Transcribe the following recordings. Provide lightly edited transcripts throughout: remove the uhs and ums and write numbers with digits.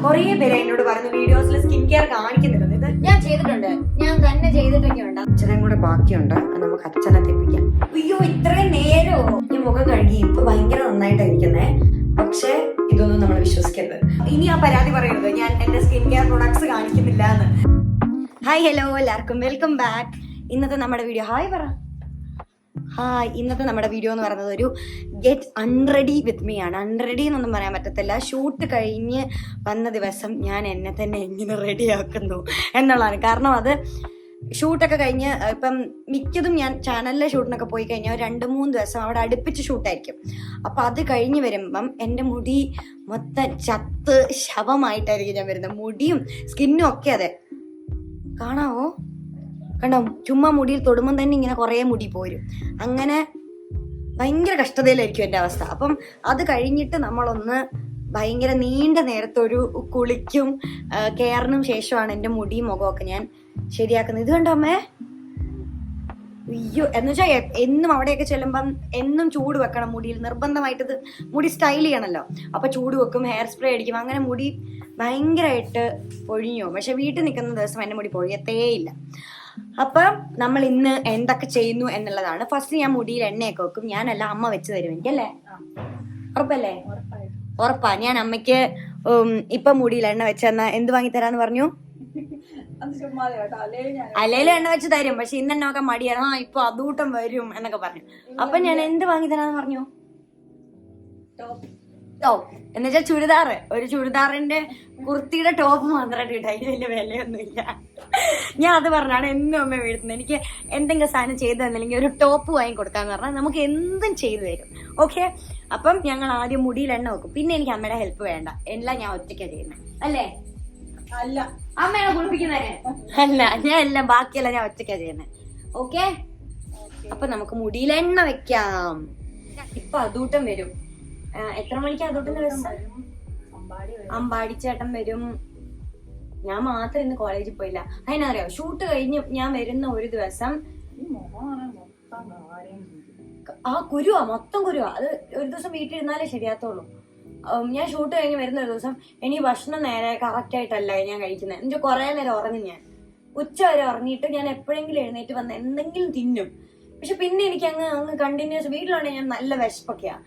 കുറേ പേര് എന്നോട് പറഞ്ഞു വീഡിയോസിൽ സ്കിൻ കെയർ കാണിക്കുന്നുണ്ട്. ഇത് ഞാൻ ചെയ്തിട്ടുണ്ട്, ഞാൻ തന്നെ ചെയ്തിട്ടൊക്കെ ഉണ്ട്. അച്ഛനും കൂടെ ബാക്കിയുണ്ട്, നമുക്ക് അച്ഛനെ തെപ്പിക്കാം. അയ്യോ ഇത്രയും നേരോ ഞാൻ മുഖം കഴുകി, ഇപ്പൊ ഭയങ്കര നന്നായിട്ടായിരിക്കുന്നേ. പക്ഷെ ഇതൊന്നും നമ്മൾ വിശ്വസിക്കരുത്. ഇനി ആ പരാതി പറയരുത് ഞാൻ എന്റെ സ്കിൻ കെയർ പ്രൊഡക്ട്സ് കാണിക്കുന്നില്ല എന്ന്. ഹായ് ഹലോ എല്ലാവർക്കും വെൽക്കം ബാക്ക്. ഇന്നത്തെ നമ്മുടെ വീഡിയോ ഇന്നത്തെ നമ്മുടെ വീഡിയോ എന്ന് പറയുന്നത് ഒരു ഗെറ്റ് അൺറെഡി വിത്ത് മീ ആണ്. അൺറെഡി എന്നൊന്നും പറയാൻ പറ്റത്തില്ല. ഷൂട്ട് കഴിഞ്ഞ് വന്ന ദിവസം ഞാൻ എന്നെ തന്നെ എങ്ങനെ റെഡിയാക്കുന്നു എന്നുള്ളതാണ്. കാരണം അത് ഷൂട്ടൊക്കെ കഴിഞ്ഞ് ഇപ്പം മിക്കതും ഞാൻ ചാനലിലെ ഷൂട്ടിനൊക്കെ പോയി കഴിഞ്ഞാൽ 2-3 ദിവസം അവിടെ അടുപ്പിച്ച് ഷൂട്ടായിരിക്കും. അപ്പം അത് കഴിഞ്ഞ് വരുമ്പം എൻ്റെ മുടി മൊത്തം ചത്ത് ശവമായിട്ടായിരിക്കും ഞാൻ വരുന്നത്. മുടിയും സ്കിന്നും ഒക്കെ അതെ. കാണാവോ? കണ്ടോ? ചുമ്മാ മുടിയിൽ തൊടുമ്പം തന്നെ ഇങ്ങനെ കുറേ മുടി പോരും. അങ്ങനെ ഭയങ്കര കഷ്ടതയിലായിരിക്കും എൻ്റെ അവസ്ഥ. അപ്പം അത് കഴിഞ്ഞിട്ട് നമ്മളൊന്ന് ഭയങ്കര നീണ്ട നേരത്തൊരു കുളിക്കും കെയറിനും ശേഷമാണ് എൻ്റെ മുടിയും മുഖമൊക്കെ ഞാൻ ശരിയാക്കുന്നത്. ഇത് കണ്ടോ അമ്മേ? അയ്യോ, എന്നുവെച്ചാൽ എന്നും അവിടെയൊക്കെ ചെല്ലുമ്പം എന്നും ചൂട് വെക്കണം മുടിയിൽ, നിർബന്ധമായിട്ട് ഇത് മുടി സ്റ്റൈൽ ചെയ്യണമല്ലോ. അപ്പൊ ചൂട് വെക്കും, ഹെയർ സ്പ്രേ അടിക്കും, അങ്ങനെ മുടി ഭയങ്കരമായിട്ട് പൊഴിഞ്ഞു. പക്ഷെ വീട്ടിൽ നിൽക്കുന്ന ദിവസം എൻ്റെ മുടി പൊഴിയത്തേയില്ല. അപ്പം നമ്മൾ ഇന്ന് എന്തൊക്കെ ചെയ്യുന്നു എന്നുള്ളതാണ്. ഫസ്റ്റ് ഞാൻ മുടിയിൽ എണ്ണയൊക്കെ വെക്കും. ഞാനല്ല, അമ്മ വെച്ച് തരും എനിക്കല്ലേ? ഉറപ്പല്ലേ? ഉറപ്പാ. ഞാൻ അമ്മയ്ക്ക് ഇപ്പൊ മുടിയിൽ എണ്ണ വെച്ചെന്നാ എന്ത് വാങ്ങി തരാന്ന് പറഞ്ഞു? അല്ലേലും എണ്ണ വെച്ച് തരും, പക്ഷെ ഇന്ന് എന്നൊക്കെ മടിയാണ്. ഇപ്പൊ അതൂട്ടം വരും എന്നൊക്കെ പറഞ്ഞു. അപ്പൊ ഞാൻ എന്ത് വാങ്ങി തരാന്ന് പറഞ്ഞു? ടോപ്പ് എന്നുവെച്ചാൽ ചുരിദാറ്. ഒരു ചുരിദാറിന്റെ കുർത്തിയുടെ ടോപ്പ് മാത്രമായിട്ട് കിട്ടും, അതിന് വലിയ വിലയൊന്നുമില്ല. ഞാൻ അത് പറഞ്ഞാണ് എന്നും അമ്മ വീഴുന്നത്. എനിക്ക് എന്തെങ്കിലും സാധനം ചെയ്തു തന്നില്ലെങ്കിൽ ഒരു ടോപ്പ് വാങ്ങി കൊടുക്കാന്ന് പറഞ്ഞാൽ നമുക്ക് എന്തും ചെയ്തു തരും. ഓക്കെ, അപ്പം ഞങ്ങൾ ആദ്യം മുടിയിൽ എണ്ണ വെക്കും. പിന്നെ എനിക്ക് അമ്മയുടെ ഹെൽപ്പ് വേണ്ട, എല്ലാം ഞാൻ ഒറ്റയ്ക്കാണ് ചെയ്യുന്നത്. അല്ലേ? അല്ല, അമ്മയാണ് കുളിപ്പിക്കുന്നേ? അല്ല, ഞാൻ എല്ലാം ബാക്കിയെല്ലാം ഞാൻ ഒറ്റയ്ക്കാണ് ചെയ്യുന്നത്. ഓക്കെ, അപ്പൊ നമുക്ക് മുടിയിൽ എണ്ണ വെക്കാം. ഇപ്പൊ അതൂട്ടം വരും. എത്ര മണിക്ക് അതൂട്ടിന്റെ ദിവസം? അമ്പാടിച്ചേട്ടൻ വരും. ഞാൻ മാത്രം ഇന്ന് കോളേജിൽ പോയില്ല. അതിനറിയാം, ഷൂട്ട് കഴിഞ്ഞ് ഞാൻ വരുന്ന ഒരു ദിവസം കുരുവാ, മൊത്തം കുരുവാ. അത് ഒരു ദിവസം വീട്ടിലിരുന്നാലേ ശരിയാത്തുള്ളൂ. ഞാൻ ഷൂട്ട് കഴിഞ്ഞ് വരുന്ന ഒരു ദിവസം എനിക്ക് ഭക്ഷണം നേരെ കറക്റ്റ് ആയിട്ടല്ല ഞാൻ കഴിക്കുന്നത്. എനിക്ക് കുറെ നേരം ഉറങ്ങും. ഞാൻ ഉച്ച വരെ ഉറങ്ങിയിട്ട് ഞാൻ എപ്പോഴെങ്കിലും എഴുന്നേറ്റ് വന്ന് എന്തെങ്കിലും തിന്നും. പക്ഷെ പിന്നെ എനിക്ക് അങ്ങ് കണ്ടിന്യൂസ് വീട്ടിലാണെങ്കിൽ ഞാൻ നല്ല വിശപ്പൊക്കെയാ.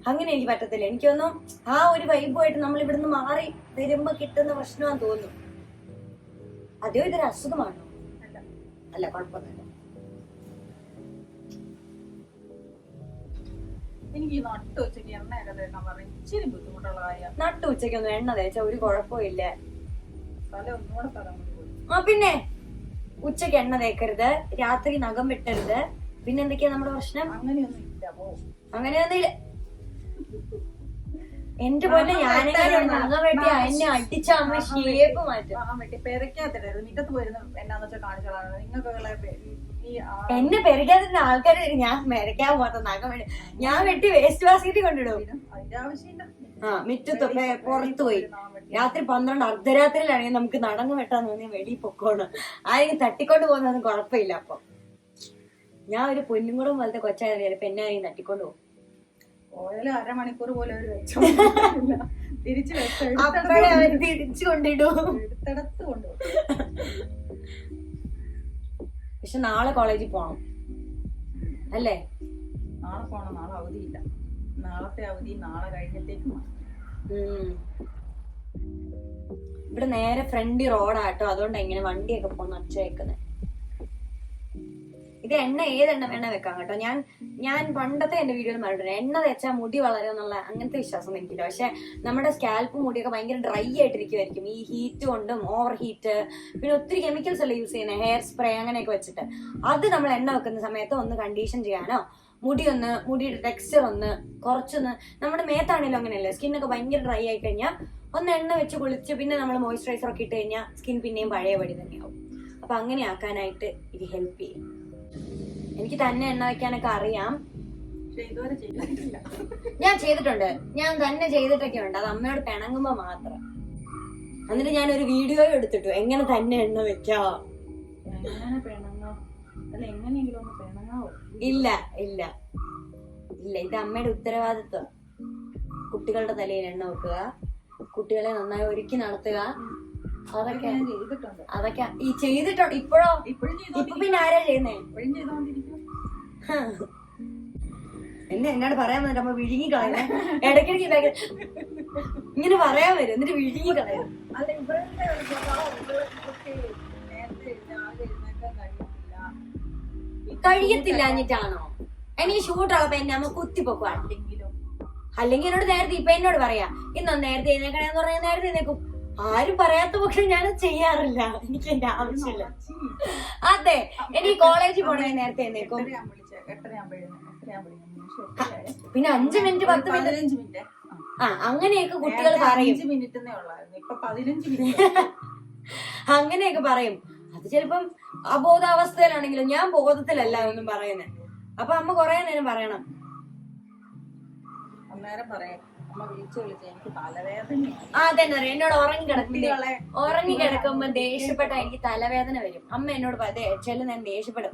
അങ്ങനെ എനിക്ക് പറ്റത്തില്ല. എനിക്കൊന്നും ആ ഒരു വൈബുമായിട്ട് നമ്മൾ ഇവിടുന്ന് മാറി വരുമ്പോ കിട്ടുന്ന പ്രശ്നമാണെന്ന് തോന്നുന്നു. അതോ ഇതൊരു അസുഖമാണോ? അല്ല, കുഴപ്പമൊന്നുമില്ല. നട്ടു ഉച്ചയ്ക്കൊന്നും എണ്ണ തേച്ചാ ഒരു കുഴപ്പമില്ല. പിന്നെ ഉച്ചക്ക് എണ്ണ തേക്കരുത്, രാത്രി നഖം വെട്ടരുത്. പിന്നെ എന്തൊക്കെയാ നമ്മുടെ പ്രശ്നം? അങ്ങനെയൊന്നുമില്ല. എന്റെ പോലെ ഞാനെങ്കിലും നഖം വെട്ടിയ എന്നെ അടിച്ച അമ്മ ഷേപ്പ് മാറ്റും. എന്നെ പെരക്കാത്ത ആൾക്കാര് ഞാൻ മെരക്കാൻ പോകാത്ത നഖം വെട്ടി ഞാൻ വെട്ടി വേസ്റ്റ് ബാസ്കറ്റിൽ കൊണ്ടിടും. മിറ്റത്തൊക്കെ പുറത്തു പോയി രാത്രി 12 അർദ്ധരാത്രിയിലാണെങ്കിൽ നമുക്ക് നടന്നു വെട്ടാൻ തോന്നിയ വെളിയിൽ പൊക്കോണം. ആരെങ്കിലും തട്ടിക്കൊണ്ട് പോകുന്നതൊന്നും കുഴപ്പമില്ല. അപ്പൊ ഞാൻ ഒരു പൊന്നുംകൂടം പോലത്തെ കൊച്ചായാലും ചിലപ്പോ എന്നെ ആരെങ്കിലും തട്ടിക്കൊണ്ട് പോകും. അരമണിക്കൂർ പോലെ തിരിച്ചു കൊണ്ടിടും. പക്ഷെ നാളെ കോളേജിൽ പോണം അല്ലേ? നാളെ പോണം. നാളെ അവധിയില്ല. നാളത്തെ അവധി നാളെ കഴിഞ്ഞത്തേക്ക്. ഇവിടെ നേരെ ഫ്രണ്ട് റോഡാട്ടോ, അതുകൊണ്ട് എങ്ങനെ വണ്ടിയൊക്കെ പോന്ന് ഒച്ച വെക്കുന്നത്. ഇത് എണ്ണ ഏതെണ്ണ വേണ വെക്കാം കേട്ടോ. ഞാൻ പണ്ടത്തെ എന്റെ വീഡിയോയിൽ പറഞ്ഞിട്ടുണ്ട്, എണ്ണ തേച്ചാൽ മുടി വളരുമെന്നുള്ള അങ്ങനത്തെ വിശ്വാസം എനിക്കില്ല. പക്ഷെ നമ്മുടെ സ്കാൽപ്പ് മുടിയൊക്കെ ഭയങ്കര ഡ്രൈ ആയിട്ടിരിക്കുമായിരിക്കും ഈ ഹീറ്റ് കൊണ്ടും. ഓവർ ഹീറ്റ്, പിന്നെ ഒത്തിരി കെമിക്കൽസ് അല്ലേ യൂസ് ചെയ്യുന്നത്, ഹെയർ സ്പ്രേ അങ്ങനെയൊക്കെ വെച്ചിട്ട്. അത് നമ്മൾ എണ്ണ വെക്കുന്ന സമയത്ത് ഒന്ന് കണ്ടീഷൻ ചെയ്യാനോ മുടിയുടെ ടെക്സ്ചർ കുറച്ചൊന്ന് നമ്മുടെ മേത്താണെങ്കിലും അങ്ങനെയല്ലേ, സ്കിന്നൊക്കെ ഭയങ്കര ഡ്രൈ ആയി കഴിഞ്ഞാൽ ഒന്ന് എണ്ണ വെച്ച് കുളിച്ച് പിന്നെ നമ്മൾ മോയ്സ്ചറൈസർ ഒക്കെ ഇട്ട് കഴിഞ്ഞാൽ സ്കിൻ പിന്നെയും പഴയപടി തന്നെയാവും. അപ്പൊ അങ്ങനെ ആക്കാനായിട്ട് ഇത് ഹെൽപ്പ് ചെയ്യും. എനിക്ക് തന്നെ എണ്ണ വെക്കാനൊക്കെ അറിയാം, ഞാൻ ചെയ്തിട്ടുണ്ട്. ഞാൻ തന്നെ ചെയ്തിട്ടൊക്കെ ഉണ്ട്. അത് അമ്മയോട് പിണങ്ങുമ്പോ മാത്രം. എന്നിട്ട് ഞാനൊരു വീഡിയോ എടുത്തിട്ടു എങ്ങനെ തന്നെ എണ്ണ വെക്കാം. ഇല്ല ഇല്ല ഇല്ല, ഇത് അമ്മയുടെ ഉത്തരവാദിത്വം. കുട്ടികളുടെ തലയിൽ എണ്ണ വെക്കുക, കുട്ടികളെ നന്നായി ഒരുക്കി നടത്തുക, അതൊക്കെ ഞാൻ ചെയ്തിട്ടുണ്ട്. അതൊക്കെ ഈ ചെയ്തിട്ടുണ്ട്. ഇപ്പോഴോ? ഇപ്പോഴും ഇപ്പൊ പിന്നെ ആരാ ചെയ്യുന്നേ? ഇപ്പോഴും ചെയ്തോണ്ടിരിക്കും. എന്നോട് പറയാൻ വന്നിട്ട് അമ്മ വിഴുങ്ങി കളയുന്നേ. ഇടയ്ക്കിടയ്ക്ക് ഇങ്ങനെ പറയാൻ വരും, എന്നിട്ട് വിഴുങ്ങി കളയും. അല്ല ഇവരുടെ നേരത്തെ കഴിയത്തില്ല എന്നിട്ടാണോ? എനിക്ക് ഷൂട്ടുള്ളപ്പോ എന്നെ അമ്മ കുത്തിപ്പൊക്കുവാണ്. അല്ലെങ്കിൽ എന്നോട് നേരത്തെ ഇപ്പൊ എന്നോട് പറയാ ഇന്നോ നേരത്തെ എഴുന്നേക്കണേന്ന് പറഞ്ഞാൽ നേരത്തെ എഴുന്നേക്കും. ആരും പറയാത്ത പക്ഷെ ഞാൻ ചെയ്യാറില്ല, എനിക്ക് എന്റെ ആവശ്യമില്ല. അതെ, എനിക്ക് കോളേജിൽ പോണേ നേരത്തെ എഴുന്നേക്കും. പിന്നെ 5 മിനിറ്റ് 10 മിനിറ്റ് 15 മിനിറ്റ് അങ്ങനെയൊക്കെ കുട്ടികൾ പറയും. 5 മിനിറ്റേ ഉള്ളായിരുന്നു, ഇപ്പൊ 15 മിനിറ്റ് അങ്ങനെയൊക്കെ പറയും. അത് ചിലപ്പം അബോധാവസ്ഥയിലാണെങ്കിലും ഞാൻ ബോധത്തിലല്ല ഒന്നും പറയുന്നത്. അപ്പൊ അമ്മ കൊറേ നേരം പറയണം. അന്നേരം പറയാം അമ്മ വിളിച്ചു എനിക്ക് തലവേദനയാണ്. അതെന്നെ അറിയാം, എന്നോട് ഉറങ്ങി കിടക്കുമ്പോ ദേഷ്യപ്പെട്ട എനിക്ക് തലവേദന വരും. അമ്മ എന്നോട് ചില നേരം ദേഷ്യപ്പെടും.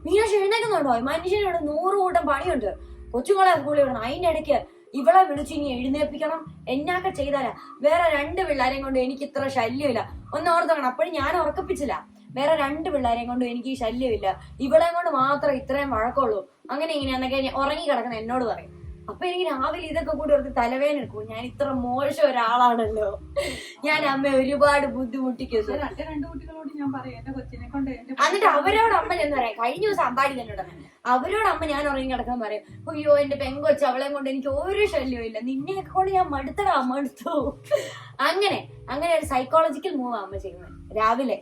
മീനാക്ഷി എഴുന്നേക്കുന്നുണ്ടോ? മനുഷ്യനോട് 100 കൂട്ടം പണിയുണ്ട്, കൊച്ചുങ്ങളെ സ്കൂളിൽ വിടണം, അതിന്റെ ഇടയ്ക്ക് ഇവളെ വിളിച്ച് ഇനി എഴുന്നേൽപ്പിക്കണം, എന്നൊക്കെ ചെയ്താലാ. വേറെ 2 പിള്ളേരെയും കൊണ്ട് എനിക്ക് ഇത്ര ശല്യമില്ല. ഒന്ന് ഓർത്തോക്കണം, അപ്പോഴും ഞാൻ ഉറക്കപ്പിച്ചില്ല. വേറെ 2 പിള്ളേരെയും കൊണ്ട് എനിക്ക് ഈ ശല്യമില്ല, ഇവളെ കൊണ്ട് മാത്രം ഇത്രയും വഴക്കമുള്ളൂ. അങ്ങനെ ഇങ്ങനെയാന്നൊക്കെ ഉറങ്ങി കിടക്കുന്ന എന്നോട് പറയും. അപ്പൊ എനിക്ക് രാവിലെ ഇതൊക്കെ കൂടി ഓർത്ത് തലവേദന എടുക്കും. ഞാൻ ഇത്ര മോശം ഒരാളാണല്ലോ, ഞാൻ അമ്മയെ ഒരുപാട് ബുദ്ധിമുട്ടിക്കുന്നു. 2 കുട്ടികളോട് ഞാൻ പറയും എന്റെ കൊച്ചിനെ കൊണ്ട്. എന്നിട്ട് അവരോട് അമ്മ എന്ന് പറയാം. കഴിഞ്ഞ ദിവസം അമ്പാടി തന്നോട് അവരോട് അമ്മ ഞാൻ ഉറങ്ങി കിടക്കാൻ പറയും, അയ്യോ എന്റെ പെങ്കൊച്ച് അവളെ കൊണ്ട് എനിക്ക് ഒരു ശല്യവും ഇല്ല, നിന്നെയൊക്കെ കൊണ്ട് ഞാൻ മടുത്തടാ മടുത്തു. അങ്ങനെ ഒരു സൈക്കോളജിക്കൽ മൂവ് അമ്മ ചെയ്യുന്നത് രാവിലെ.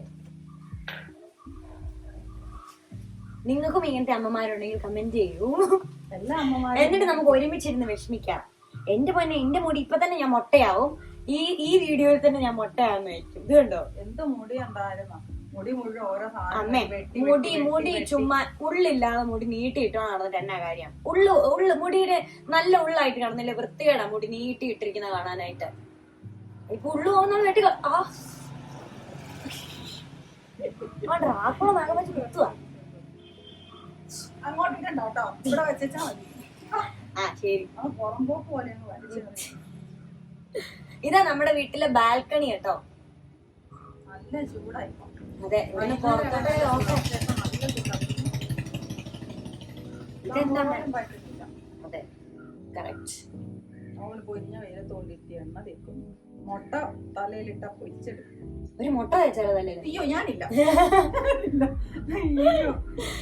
നിങ്ങൾക്കും ഇങ്ങനത്തെ അമ്മമാരുണ്ടെങ്കിൽ കമന്റ് ചെയ്യൂ. എല്ലാ അമ്മമാരും എന്നിട്ട് നമുക്ക് ഒരുമിച്ചിരുന്ന് വിഷമിക്കാം. എന്റെ മുടി ഇപ്പൊ തന്നെ ഞാൻ മൊട്ടയാവും. ഈ വീഡിയോയിൽ തന്നെ ഞാൻ മൊട്ടയാന്ന് വെക്കും. ഇത് കണ്ടോ എന്ത് മുടി ഉണ്ടായിരുന്നു, മുടി മുഴുവൻ ഓരോ അമ്മേ. മുടി ചുമ്മാ ഉള്ളില്ലാതെ മുടി നീട്ടിയിട്ടോ നടന്നിട്ട് എന്നാ കാര്യം? മുടിയുടെ നല്ല ഉള്ളായിട്ട് കാണുന്നില്ലേ? വൃത്തികേടാ മുടി നീട്ടിയിട്ടിരിക്കുന്ന കാണാനായിട്ട്. ഇപ്പൊ ഉള്ളു പോകുന്ന വെട്ടി ഡ്രാക്കുള നഖം വെച്ച് കുത്തുവാ. അങ്ങോട്ടിട്ടുണ്ടോ കേട്ടോ, ഇവിടെ വെച്ചാ മതി. ശരി. പുറമ്പോക്ക് പോലെ വലിച്ചു. ഇതാ നമ്മുടെ വീട്ടിലെ ബാൽക്കണി കേട്ടോ. നല്ല ചൂടായി. അതെ, പുറത്തോട്ട് അതെ കറക്റ്റ്. അവള് പൊരിഞ്ഞ വെയിലത്തോണ്ടിരുത്തി എണ്ണ തേക്കുന്നു. മുട്ട തലയിലിട്ട പൊരിച്ചെടുക്കും. ഒരു മുട്ട വെച്ചാലതല്ലേ? അയ്യോ ഞാനില്ല.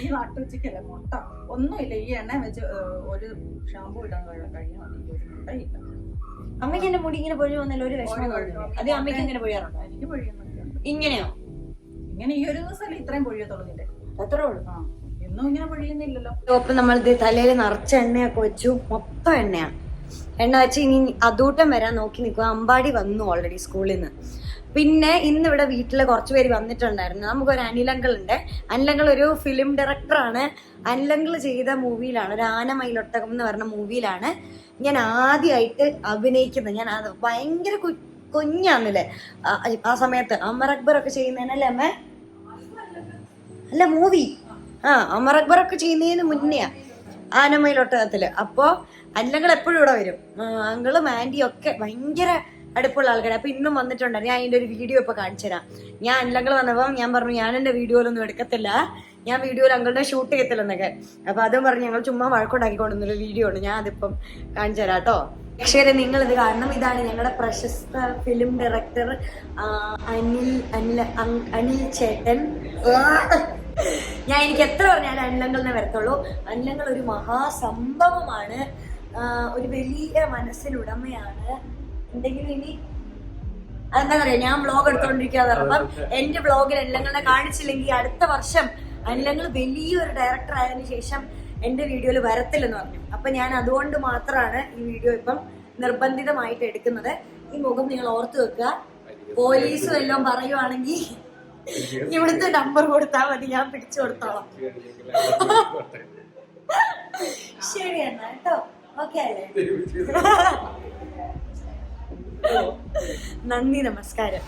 ഈ നട്ടുച്ചക്കല്ലേ മുട്ട ഒന്നുമില്ല. ഈ എണ്ണ വെച്ച് ഒരു ഷാമ്പു ഇടാൻ കഴിഞ്ഞാൽ മതി. ഒരു മുട്ടയില്ല. അമ്മയ്ക്ക് എന്റെ മുടി ഇങ്ങനെ പൊഴിഞ്ഞു വന്നല്ലോ, ഒരു വിഷമം തോന്നുന്നു. അത് അമ്മയ്ക്ക് ഇങ്ങനെ പൊഴിയാറുണ്ടോ? എനിക്ക് പൊഴിയുന്നുണ്ട്. ഇങ്ങനെയോ? ഇങ്ങനെ ഈ ഒരു ദിവസം ഇത്രയും പൊഴിയത്തുള്ളൂ നിന്റെ. അത്രേ ഉള്ളൂ. എന്നും ഇങ്ങനെ പൊഴിയുന്നില്ലല്ലോ. ഇപ്പൊ നമ്മളിത് തലയിൽ നിറച്ച എണ്ണയൊക്കെ വെച്ചു. മൊത്തം എണ്ണയാണ്. എണ്ണ വെച്ച് ഇനി അതൂട്ടം വരാൻ നോക്കി നിൽക്കുക. അമ്പാടി വന്നു ഓൾറെഡി സ്കൂളിൽ നിന്ന്. പിന്നെ ഇന്നിവിടെ വീട്ടില് കുറച്ച് പേര് വന്നിട്ടുണ്ടായിരുന്നു. നമുക്കൊരു അനിലങ്കിൾ ഉണ്ട്. അനിലങ്കിൾ ഒരു ഫിലിം ഡയറക്ടറാണ്. അനിലങ്കിൾ ചെയ്ത മൂവിയിലാണ്, ഒരു ആനമയിലൊട്ടകം എന്ന് പറഞ്ഞ മൂവിയിലാണ് ഞാൻ ആദ്യമായിട്ട് അഭിനയിക്കുന്നത്. ഞാൻ അത് ഭയങ്കര കുഞ്ഞാന്നല്ലേ ആ സമയത്ത്. അമർ അക്ബർ ഒക്കെ ചെയ്യുന്നതിനല്ലേ അമ്മ? അല്ല മൂവി. അമർ അക്ബർ ഒക്കെ ചെയ്യുന്നതിന് മുന്നെയാ ആനമയിലൊട്ടകത്തില്. അപ്പോ അനിലങ്കിൾ എപ്പോഴും ഇവിടെ വരും. അങ്കിളും ആന്റിയും ഒക്കെ ഭയങ്കര അടുപ്പുള്ള ആൾക്കാർ. അപ്പൊ ഇന്നും വന്നിട്ടുണ്ടായിരുന്നു. ഞാൻ അതിന്റെ ഒരു വീഡിയോ ഇപ്പൊ കാണിച്ചു തരാം. ഞാൻ അനിലങ്കിൾ വന്നപ്പോ ഞാൻ പറഞ്ഞു ഞാൻ എന്റെ വീഡിയോയിലൊന്നും എടുക്കത്തില്ല, ഞാൻ വീഡിയോയിൽ അങ്കിളിനെ ഷൂട്ട് ചെയ്യത്തില്ലെന്നൊക്കെ. അപ്പൊ അതും പറഞ്ഞ് ഞങ്ങൾ ചുമ്മാ വഴക്കുണ്ടാക്കിക്കൊണ്ടുവന്നൊരു വീഡിയോ ഉണ്ട്. ഞാൻ അതിപ്പം കാണിച്ചു തരാം കേട്ടോ. പക്ഷേ നിങ്ങൾ ഇത് കാണണം. ഇതാണ് ഞങ്ങളുടെ പ്രശസ്ത ഫിലിം ഡയറക്ടർ അനിൽ ചേട്ടൻ. എനിക്ക് എത്ര പറഞ്ഞാലും അനിലങ്കിളിനെ വരത്തുള്ളൂ. അനിലങ്ങൾ ഒരു മഹാസംഭവമാണ്, ഒരു വലിയ മനസ്സിനുടമയാണ്. എന്തെങ്കിലും ഇനി അതെന്താ പറയാ, ഞാൻ വ്ളോഗ് എടുത്തോണ്ടിരിക്കാന്ന് പറഞ്ഞപ്പം എന്റെ വ്ളോഗിൽ അനിലങ്ങളെ കാണിച്ചില്ലെങ്കിൽ അടുത്ത വർഷം അനിലങ്ങൾ വലിയൊരു ഡയറക്ടർ ആയതിനു ശേഷം എന്റെ വീഡിയോയിൽ വരത്തില്ലെന്ന് പറഞ്ഞു. അപ്പൊ ഞാൻ അതുകൊണ്ട് മാത്രമാണ് ഈ വീഡിയോ ഇപ്പം നിർബന്ധിതമായിട്ട് എടുക്കുന്നത്. ഈ മുഖം നിങ്ങൾ ഓർത്തു വെക്കുക. പോലീസും എല്ലാം പറയുവാണെങ്കിൽ ഇവിടുത്തെ നമ്പർ കൊടുത്താൽ മതി, ഞാൻ പിടിച്ചു കൊടുത്തോളാം. ശരി എന്നാ കേട്ടോ. ഓക്കെ അല്ലേ? നന്ദി, നമസ്കാരം.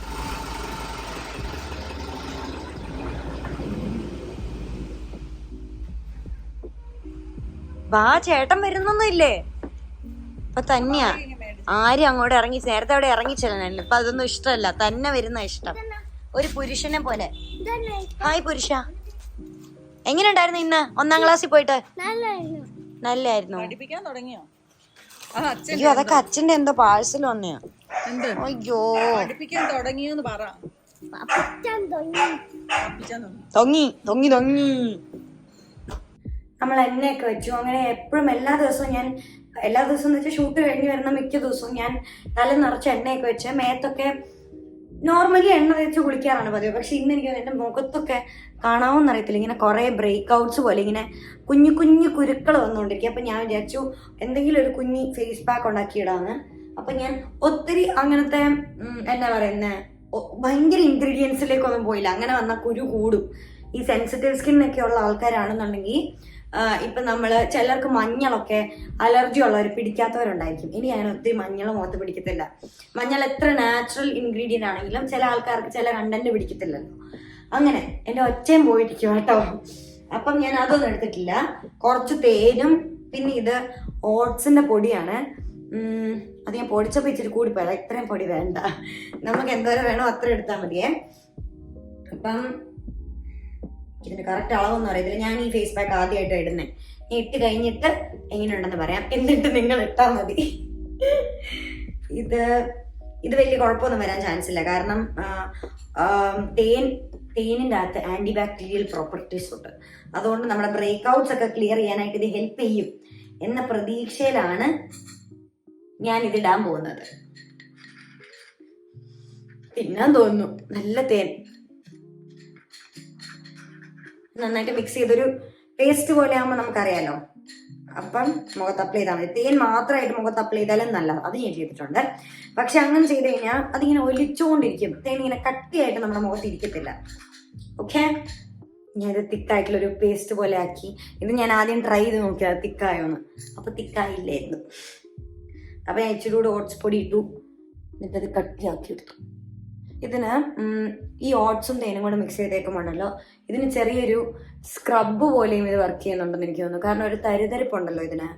വാ, ചേട്ടൻ വരുന്നൊന്നും ഇല്ലേ? അപ്പൊ തന്നെയാ. ആരും അങ്ങോട്ട് ഇറങ്ങി നേരത്തെ അവിടെ ഇറങ്ങിച്ചെല്ലാനല്ലോ. ഇപ്പൊ അതൊന്നും ഇഷ്ടമല്ല, തന്നെ വരുന്ന ഇഷ്ടം. ഒരു പുരുഷനെ പോലെ. ഹായ് പുരുഷ, എങ്ങനെ ഉണ്ടായിരുന്നു ഇന്ന് 1ാം ക്ലാസ്സിൽ പോയിട്ട്? നല്ലായിരുന്നു. പഠിപ്പിക്കാൻ തുടങ്ങിയോ? അയ്യോ, അതൊക്കെ അച്ഛന്റെ എന്തോ പാഴ്സൽ വന്നെയാ. അയ്യോ, പഠിപ്പിക്കാൻ തുടങ്ങിയോന്ന് പറ. തൊങ്ങി തൊങ്ങി തൊങ്ങി. നമ്മൾ എണ്ണയൊക്കെ വെച്ചു. അങ്ങനെ എപ്പോഴും എല്ലാ ദിവസവും എന്ന് വെച്ചാൽ ഷൂട്ട് കഴിഞ്ഞ് വരുന്ന മിക്ക ദിവസവും ഞാൻ തല നിറച്ച് എണ്ണയൊക്കെ വെച്ച് മേത്തൊക്കെ നോർമലി എണ്ണ തേച്ച് കുളിക്കാറാണ് പതിവ്. പക്ഷെ ഇന്ന് എനിക്ക് എൻ്റെ മുഖത്തൊക്കെ കാണാമെന്ന് അറിയത്തില്ല, ഇങ്ങനെ കുറേ ബ്രേക്ക് ഔട്ട്സ് പോലെ ഇങ്ങനെ കുഞ്ഞു കുഞ്ഞു കുരുക്കൾ വന്നുകൊണ്ടിരിക്കുക. അപ്പം ഞാൻ വിചാരിച്ചു എന്തെങ്കിലും ഒരു കുഞ്ഞി ഫേസ് പാക്ക് ഉണ്ടാക്കിയിടാന്ന്. അപ്പം ഞാൻ ഒത്തിരി അങ്ങനത്തെ എന്നാ പറയുന്നത് ഭയങ്കര ഇൻഗ്രീഡിയൻസിലേക്കൊന്നും പോയില്ല. അങ്ങനെ വന്നാൽ കുരു കൂടും. ഈ സെൻസിറ്റീവ് സ്കിന്നൊക്കെ ഉള്ള ആൾക്കാരാണെന്നുണ്ടെങ്കിൽ ഇപ്പം നമ്മൾ ചിലർക്ക് മഞ്ഞളൊക്കെ അലർജി ഉള്ളവർ പിടിക്കാത്തവരുണ്ടായിരിക്കും. ഇനി ഞാൻ ഒത്തിരി മഞ്ഞൾ മുഖത്ത് പിടിക്കത്തില്ല. മഞ്ഞൾ എത്ര നാച്ചുറൽ ഇൻഗ്രീഡിയൻ്റ് ആണെങ്കിലും ചില ആൾക്കാർക്ക് ചില കണ്ടന്റ് പിടിക്കത്തില്ലല്ലോ. അങ്ങനെ എൻ്റെ ഒച്ചയും പോയിരിക്കും കേട്ടോ. അപ്പം ഞാൻ അതൊന്നും എടുത്തിട്ടില്ല. കുറച്ച് തേനും പിന്നെ ഇത് ഓട്സിൻ്റെ പൊടിയാണ്. അത് ഞാൻ പൊടിച്ചപ്പോൾ ഇച്ചിരി കൂടിപ്പോയതാ. ഇത്രയും പൊടി വേണ്ട, നമുക്ക് എന്തോരം വേണോ അത്ര എടുത്താൽ മതിയേ. അപ്പം ഇതിന് കറക്റ്റ് അളവൊന്നും അറിയത്തില്ല. ഞാൻ ഈ ഫേസ് പാക്ക് ആദ്യമായിട്ട് ഇടുന്നത്. ഇട്ട് കഴിഞ്ഞിട്ട് എങ്ങനെയുണ്ടെന്ന് പറയാം, എന്നിട്ട് നിങ്ങൾ ഇട്ടാൽ മതി. ഇത് വലിയ കുഴപ്പമൊന്നും വരാൻ ചാൻസ് ഇല്ല. കാരണം തേനിൻ്റെ അകത്ത് ആന്റി ബാക്ടീരിയൽ പ്രോപ്പർട്ടീസ് ഉണ്ട്. അതുകൊണ്ട് നമ്മുടെ ബ്രേക്ക് ഔട്ട്സ് ഒക്കെ ക്ലിയർ ചെയ്യാനായിട്ട് ഇത് ഹെൽപ്പ് ചെയ്യും എന്ന പ്രതീക്ഷയിലാണ് ഞാൻ ഇതിടാൻ പോകുന്നത്. തിന്നാൻ തോന്നുന്നു. നല്ല തേൻ നന്നായിട്ട് മിക്സ് ചെയ്തൊരു പേസ്റ്റ് പോലെ ആകുമ്പോൾ നമുക്കറിയാലോ. അപ്പം മുഖത്ത് അപ്ലൈ ചെയ്താൽ മതി. തേൻ മാത്രമായിട്ട് മുഖത്ത് അപ്ലൈ ചെയ്താലും നല്ലത്. അത് ഞാൻ ചെയ്തിട്ടുണ്ട്. പക്ഷെ അങ്ങനെ ചെയ്ത് കഴിഞ്ഞാൽ അതിങ്ങനെ ഒലിച്ചുകൊണ്ടിരിക്കും. തേൻ ഇങ്ങനെ കട്ടിയായിട്ട് നമ്മുടെ മുഖത്ത് ഇരിക്കത്തില്ല. ഓക്കെ, ഞാനിത് തിക്കായിട്ടുള്ളൊരു പേസ്റ്റ് പോലെ ആക്കി. ഇത് ഞാൻ ആദ്യം ട്രൈ ചെയ്ത് നോക്കിയത് തിക്കായോന്ന്. അപ്പോൾ തിക്കായില്ലായിരുന്നു. അപ്പോൾ ഞാൻ ഇച്ചിരി കൂടെ ഓട്സ് പൊടി ഇട്ടു, എന്നിട്ടത് കട്ടിയാക്കി എടുത്തു. ഇതിന് ഈ ഓട്സും തേനും കൂടെ മിക്സ് ചെയ്തേക്കുമ്പോണ്ടല്ലോ ഇതിന് ചെറിയൊരു സ്ക്രബ് പോലെയും ഇത് വർക്ക് ചെയ്യുന്നുണ്ടെന്ന് എനിക്ക് തോന്നുന്നു. കാരണം ഒരു തരിതരിപ്പുണ്ടല്ലോ ഇതിന്.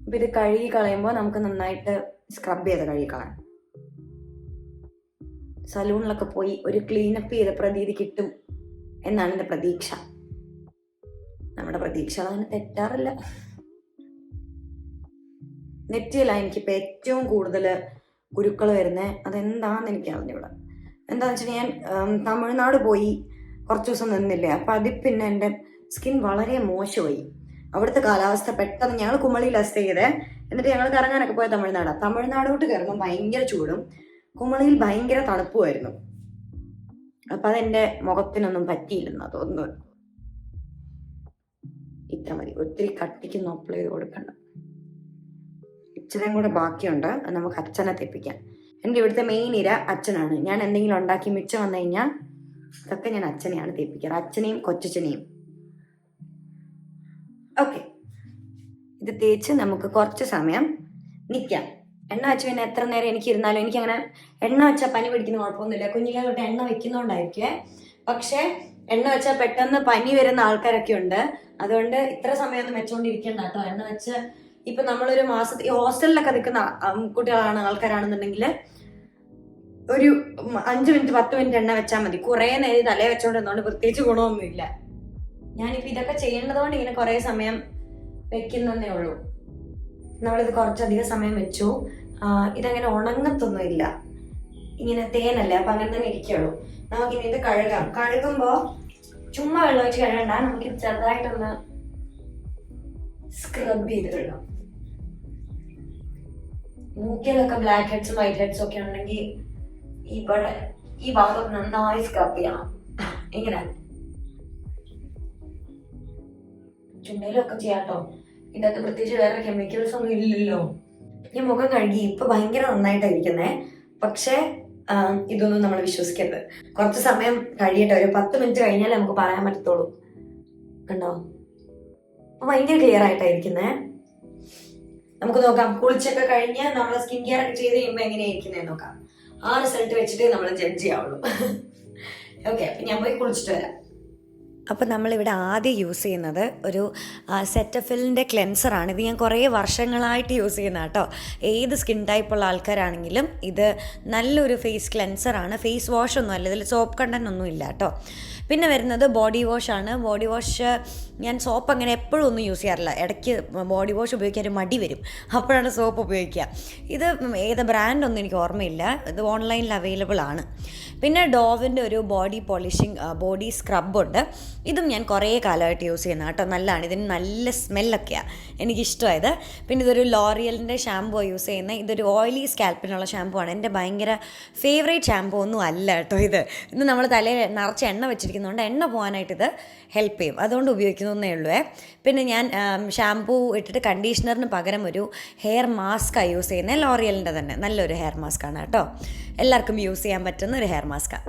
അപ്പം ഇത് കഴുകി കളയുമ്പോൾ നമുക്ക് നന്നായിട്ട് സ്ക്രബ് ചെയ്ത് കഴുകി കളയാം. സലൂണിലൊക്കെ പോയി ഒരു ക്ലീനപ്പ് ചെയ്ത പ്രതീതി കിട്ടും എന്നാണ് എൻ്റെ പ്രതീക്ഷ. നമ്മുടെ പ്രതീക്ഷകൾ അങ്ങനെ തെറ്റാറില്ല. നെറ്റിയിലാണ് എനിക്കിപ്പോൾ ഏറ്റവും കൂടുതൽ കുരുക്കൾ വരുന്നത്. അതെന്താണെന്ന് എനിക്ക് അറിഞ്ഞൂടാ. എന്താണെന്ന് വെച്ചാൽ ഞാൻ തമിഴ്നാട് പോയി കുറച്ച് ദിവസം നിന്നില്ലേ. അപ്പം അതിൽ പിന്നെ എൻ്റെ സ്കിൻ വളരെ മോശമായി. അവിടുത്തെ കാലാവസ്ഥ പെട്ടെന്ന് ഞങ്ങൾ കുമളിയിലാണ് സ്റ്റേ ചെയ്തത്. എന്നിട്ട് ഞങ്ങൾ കറങ്ങാനൊക്കെ പോയ തമിഴ്നാടോട്ട് കയറുമ്പോൾ ഭയങ്കര ചൂടും കുമളിയിൽ ഭയങ്കര തണുപ്പുമായിരുന്നു. അപ്പം അതെൻ്റെ മുഖത്തിനൊന്നും പറ്റിയില്ലെന്നാ തോന്നുന്നു. ഇത്ര മതി, ഒത്തിരി കട്ടിക്കൊന്നും അപ്ലൈ ചെയ്ത് കൊടുക്കണ്ട. ഇച്ചിരിയും കൂടെ ബാക്കിയുണ്ട്, നമുക്ക് അച്ഛനെ തെപ്പിക്കാം. എൻ്റെ ഇവിടുത്തെ മെയിൻ ഇര അച്ഛനാണ്. ഞാൻ എന്തെങ്കിലും ഉണ്ടാക്കി മിച്ചം വന്നു കഴിഞ്ഞാൽ ഇതൊക്കെ ഞാൻ അച്ഛനെയാണ് തെപ്പിക്കാറ്, അച്ഛനെയും കൊച്ചച്ഛനെയും. ഓക്കെ, ഇത് തേച്ച് നമുക്ക് കുറച്ച് സമയം നിൽക്കാം. എണ്ണ വെച്ച് പിന്നെ എത്ര നേരം എനിക്ക് ഇരുന്നാലും എനിക്കങ്ങനെ എണ്ണ വെച്ചാൽ പനി പിടിക്കുന്ന കുഴപ്പമൊന്നുമില്ല. കുഞ്ഞിലെ തൊട്ട് എണ്ണ വെക്കുന്നതുകൊണ്ടായിരിക്കുമേ. പക്ഷേ എണ്ണ വെച്ചാൽ പെട്ടെന്ന് പനി വരുന്ന ആൾക്കാരൊക്കെ ഉണ്ട്. അതുകൊണ്ട് ഇത്ര സമയമൊന്നും വെച്ചുകൊണ്ടിരിക്കണ്ട കേട്ടോ. എണ്ണ വെച്ച് ഇപ്പൊ നമ്മളൊരു മാസത്തിൽ ഈ ഹോസ്റ്റലിലൊക്കെ നിൽക്കുന്ന കുട്ടികളാണ് ആൾക്കാരാണെന്നുണ്ടെങ്കിൽ ഒരു 5 മിനിറ്റ് 10 മിനിറ്റ് എണ്ണ വെച്ചാൽ മതി. കുറേ നേരം തലേ വെച്ചോണ്ടിരുന്നോണ്ട് പ്രത്യേകിച്ച് ഗുണമൊന്നുമില്ല. ഞാനിപ്പോ ഇതൊക്കെ ചെയ്യേണ്ടത് കൊണ്ട് ഇങ്ങനെ കുറേ സമയം വെക്കുന്നതേ ഉള്ളൂ. നമ്മളിത് കുറച്ചധികം സമയം വെച്ചു. ഇതങ്ങനെ ഉണങ്ങത്തൊന്നുമില്ല, ഇങ്ങനെ തേനല്ലേ, അപ്പൊ അങ്ങനെ തന്നെ ഇരിക്കുള്ളൂ. നമുക്കിനി ഇത് കഴുകാം. കഴുകുമ്പോ ചുമ്മാ വെള്ളം വെച്ച് കഴുകണ്ട, നമുക്കിത് ചെറുതായിട്ടൊന്ന് സ്ക്രബ് ചെയ്ത് കഴുകാം. മൂക്കിലൊക്കെ ബ്ലാക്ക് ഹെഡ്സും വൈറ്റ് ഹെഡ്സും ഒക്കെ ഉണ്ടെങ്കിൽ ഇവിടെ ഈ ഭാഗം നന്നായി സ്ക്രബ് ചെയ്യണം. ഇങ്ങനെ ചുണ്ടയിലൊക്കെ ചെയ്യാട്ടോ. ഇതിനകത്ത് പ്രത്യേകിച്ച് വേറെ കെമിക്കൽസ് ഒന്നും ഇല്ലല്ലോ. ഞാൻ മുഖം കഴുകി, ഇപ്പൊ ഭയങ്കര നന്നായിട്ടായിരിക്കുന്നേ. പക്ഷെ ഇതൊന്നും നമ്മൾ വിശ്വസിക്കരുത്. കുറച്ച് സമയം കഴിയട്ടെ, ഒരു 10 മിനിറ്റ് കഴിഞ്ഞാലേ നമുക്ക് പറയാൻ പറ്റത്തുള്ളൂ. കണ്ടോ, ഭയങ്കര ക്ലിയർ ആയിട്ടായിരിക്കുന്നേ. നമുക്ക് നോക്കാം, കുളിച്ചൊക്കെ കഴിഞ്ഞ് നമ്മൾ സ്കിൻ കെയർ ഒക്കെ ചെയ്ത് കഴിയുമ്പോൾ എങ്ങനെയായിരിക്കുന്നതെന്ന് നോക്കാം. ആ റിസൾട്ട് വെച്ചിട്ട് നമ്മൾ ജഡ്ജ് ചെയ്യാവുള്ളൂ. ഓക്കെ, അപ്പൊ ഞാൻ പോയി കുളിച്ചിട്ട് വരാം. അപ്പോൾ നമ്മളിവിടെ ആദ്യം യൂസ് ചെയ്യുന്നത് ഒരു സെറ്റഫിലിൻ്റെ ക്ലെൻസറാണ്. ഇത് ഞാൻ കുറേ വർഷങ്ങളായിട്ട് യൂസ് ചെയ്യുന്ന കേട്ടോ. ഏത് സ്കിൻ ടൈപ്പുള്ള ആൾക്കാരാണെങ്കിലും ഇത് നല്ലൊരു ഫേസ് ക്ലെൻസറാണ്. ഫേസ് വാഷ് ഒന്നും അല്ല, ഇതിൽ സോപ്പ് കണ്ടൻ്റ് ഒന്നും ഇല്ല കേട്ടോ. പിന്നെ വരുന്നത് ബോഡി വാഷാണ്. ബോഡി വാഷ് ഞാൻ സോപ്പ് അങ്ങനെ എപ്പോഴും ഒന്നും യൂസ് ചെയ്യാറില്ല. ഇടയ്ക്ക് ബോഡി വാഷ് ഉപയോഗിക്കാൻ ഒരു മടി വരും, അപ്പോഴാണ് സോപ്പ് ഉപയോഗിക്കുക. ഇത് ഏത് ബ്രാൻഡൊന്നും എനിക്ക് ഓർമ്മയില്ല, ഇത് ഓൺലൈനിൽ അവൈലബിൾ ആണ്. പിന്നെ ഡോവിൻ്റെ ഒരു ബോഡി പോളിഷിങ് ബോഡി സ്ക്രബുണ്ട്. ഇതും ഞാൻ കുറേ കാലമായിട്ട് യൂസ് ചെയ്യുന്ന കേട്ടോ. നല്ലതാണ്, ഇതിന് നല്ല സ്മെല്ലൊക്കെയാണ് എനിക്കിഷ്ടമായത്. പിന്നെ ഇതൊരു ലോറിയലിൻ്റെ ഷാമ്പൂ യൂസ് ചെയ്യുന്നത്. ഇതൊരു ഓയിലി സ്കാൽപ്പിനുള്ള ഷാമ്പൂ ആണ്. എൻ്റെ ഭയങ്കര ഫേവറേറ്റ് ഷാമ്പൂ ഒന്നും അല്ല കേട്ടോ ഇത്. ഇന്ന് നമ്മൾ തലയിൽ നിറച്ച് എണ്ണ വെച്ചിരിക്കുന്നതുകൊണ്ട് എണ്ണ പോകാനായിട്ട് ഇത് ഹെൽപ്പ് ചെയ്യും, അതുകൊണ്ട് ഉപയോഗിക്കുന്നതേ ഉള്ളൂ. പിന്നെ ഞാൻ ഷാമ്പൂ ഇട്ടിട്ട് കണ്ടീഷണറിന് പകരം ഒരു ഹെയർ മാസ്കാണ് യൂസ് ചെയ്യുന്നത്. ലോറിയലിൻ്റെ തന്നെ നല്ലൊരു ഹെയർ മാസ്കാണ് കേട്ടോ. എല്ലാവർക്കും യൂസ് ചെയ്യാൻ പറ്റുന്ന ഒരു ഹെയർ മാസ്കാണ്.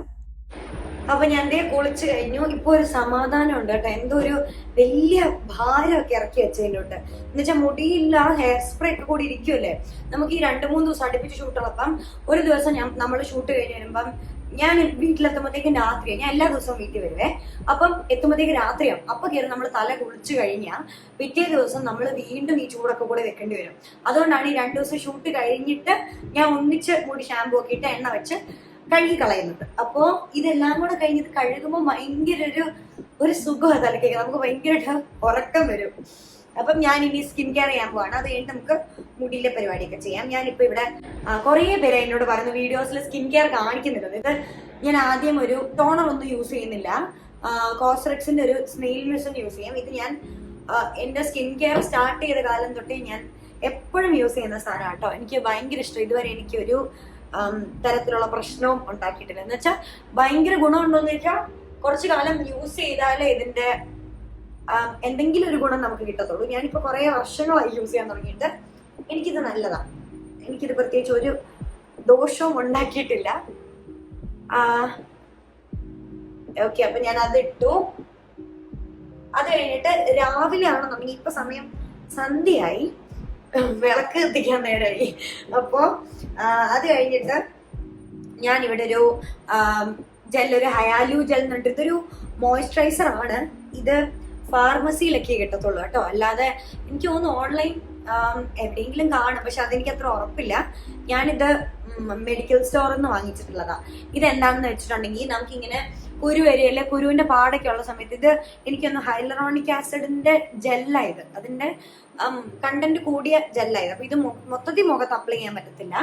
അപ്പോൾ ഞാൻ ദേ കുളിച്ച് കഴിഞ്ഞു. ഇപ്പോൾ ഒരു സമാധാനം ഉണ്ട് കേട്ടോ. എന്തോ ഒരു വലിയ ഭാരമൊക്കെ ഇറക്കി വെച്ചതിൻ്റെ എന്നുവെച്ചാൽ മുടിയില്ല, ഹെയർ സ്പ്രേ ഒക്കെ കൂടി ഇരിക്കുമല്ലേ. നമുക്ക് ഈ 2-3 ദിവസം അടുപ്പിച്ച് ഷൂട്ടുള്ളപ്പം ഒരു ദിവസം നമ്മൾ ഷൂട്ട് കഴിഞ്ഞ് വരുമ്പം ഞാൻ വീട്ടിലെത്തുമ്പോഴത്തേക്കും രാത്രിയാണ്. ഞാൻ എല്ലാ ദിവസവും വീട്ടിൽ വരുവേ. അപ്പം എത്തുമ്പോഴത്തേക്ക് രാത്രിയാവും. അപ്പം കയറി നമ്മൾ തല കുളിച്ച് കഴിഞ്ഞാൽ പിറ്റേ ദിവസം നമ്മൾ വീണ്ടും ഈ ചൂടൊക്കെ കൂടെ വെക്കേണ്ടി വരും. അതുകൊണ്ടാണ് ഈ 2 ദിവസം ഷൂട്ട് കഴിഞ്ഞിട്ട് ഞാൻ ഒന്നിച്ച് മുടി ഷാമ്പൂ ഒക്കെ ഇട്ട് എണ്ണ വെച്ച് കഴുകി കളയുന്നത്. അപ്പോൾ ഇതെല്ലാം കൂടെ കഴിഞ്ഞിട്ട് കഴുകുമ്പോൾ ഭയങ്കര ഒരു സുഖമാണ് തലക്കേക്ക്. നമുക്ക് ഭയങ്കരമായിട്ട് ഉറക്കം വരും. അപ്പം ഞാൻ ഇനി സ്കിൻ കെയർ ചെയ്യാൻ പോവാണ്. അത് കഴിഞ്ഞിട്ട് നമുക്ക് മുടിയിലെ പരിപാടിയൊക്കെ ചെയ്യാം. ഞാനിപ്പോൾ ഇവിടെ കുറേ പേര് എന്നോട് പറയുന്നു വീഡിയോസിൽ സ്കിൻ കെയർ കാണിക്കുന്നില്ല. ഇത് ഞാൻ ആദ്യം ഒരു ടോണർ ഒന്നും യൂസ് ചെയ്യുന്നില്ല. കോസ്റെക്സിന്റെ ഒരു സ്നെയിൽ മിഷൻ യൂസ് ചെയ്യാം. ഇത് ഞാൻ എൻ്റെ സ്കിൻ കെയർ സ്റ്റാർട്ട് ചെയ്ത കാലം തൊട്ടേ ഞാൻ എപ്പോഴും യൂസ് ചെയ്യുന്ന സാധനം കേട്ടോ. എനിക്ക് ഭയങ്കര ഇഷ്ടം. ഇതുവരെ എനിക്കൊരു തരത്തിലുള്ള പ്രശ്നവും ഉണ്ടാക്കിയിട്ടില്ല. എന്ന് വെച്ചാൽ ഭയങ്കര ഗുണമുണ്ടോന്ന് വെച്ചാൽ കുറച്ചു കാലം യൂസ് ചെയ്താലേ ഇതിന്റെ എന്തെങ്കിലും ഒരു ഗുണം നമുക്ക് കിട്ടത്തുള്ളൂ. ഞാനിപ്പോ കുറെ വർഷങ്ങളായി യൂസ് ചെയ്യാൻ തുടങ്ങിയിട്ട് എനിക്കിത് നല്ലതാണ്. എനിക്കിത് പ്രത്യേകിച്ച് ഒരു ദോഷവും ഉണ്ടാക്കിയിട്ടില്ല. ഓക്കെ, അപ്പൊ ഞാൻ അത് ഇട്ടു. അത് കഴിഞ്ഞിട്ട് രാവിലെ ആണെന്നുണ്ടെങ്കിൽ ഇപ്പൊ സമയം സന്ധ്യയായി, വിളക്ക് എത്തിക്കാൻ നേരമായി. അപ്പോ അത് കഴിഞ്ഞിട്ട് ഞാൻ ഇവിടെ ഒരു ഒരു ഹയാലു ജെൽ എന്ന് പറഞ്ഞിട്ട് ഇതൊരു മോയ്സ്ചറൈസർ ആണ്. ഇത് ഫാർമസിയിലൊക്കെ കിട്ടത്തുള്ളൂ കേട്ടോ. അല്ലാതെ എനിക്ക് തോന്നുന്നു ഓൺലൈൻ എവിടെയെങ്കിലും കാണും, പക്ഷെ അതെനിക്ക് അത്ര ഉറപ്പില്ല. ഞാനിത് മെഡിക്കൽ സ്റ്റോറിൽ നിന്ന് വാങ്ങിച്ചിട്ടുള്ളതാ. ഇതെന്താണെന്ന് വെച്ചിട്ടുണ്ടെങ്കിൽ നമുക്കിങ്ങനെ കുരുവരിയല്ലേ, കുരുവിന്റെ പാടൊക്കെ ഉള്ള സമയത്ത് ഇത് എനിക്കൊന്ന് ഹൈലറോണിക് ആസിഡിന്റെ ജെല്ലായത്, അതിന്റെ കണ്ടന്റ് കൂടിയ ജെല്ലായത്. അപ്പൊ ഇത് മൊത്തത്തിൽ മുഖത്ത് അപ്ലൈ ചെയ്യാൻ പറ്റത്തില്ല.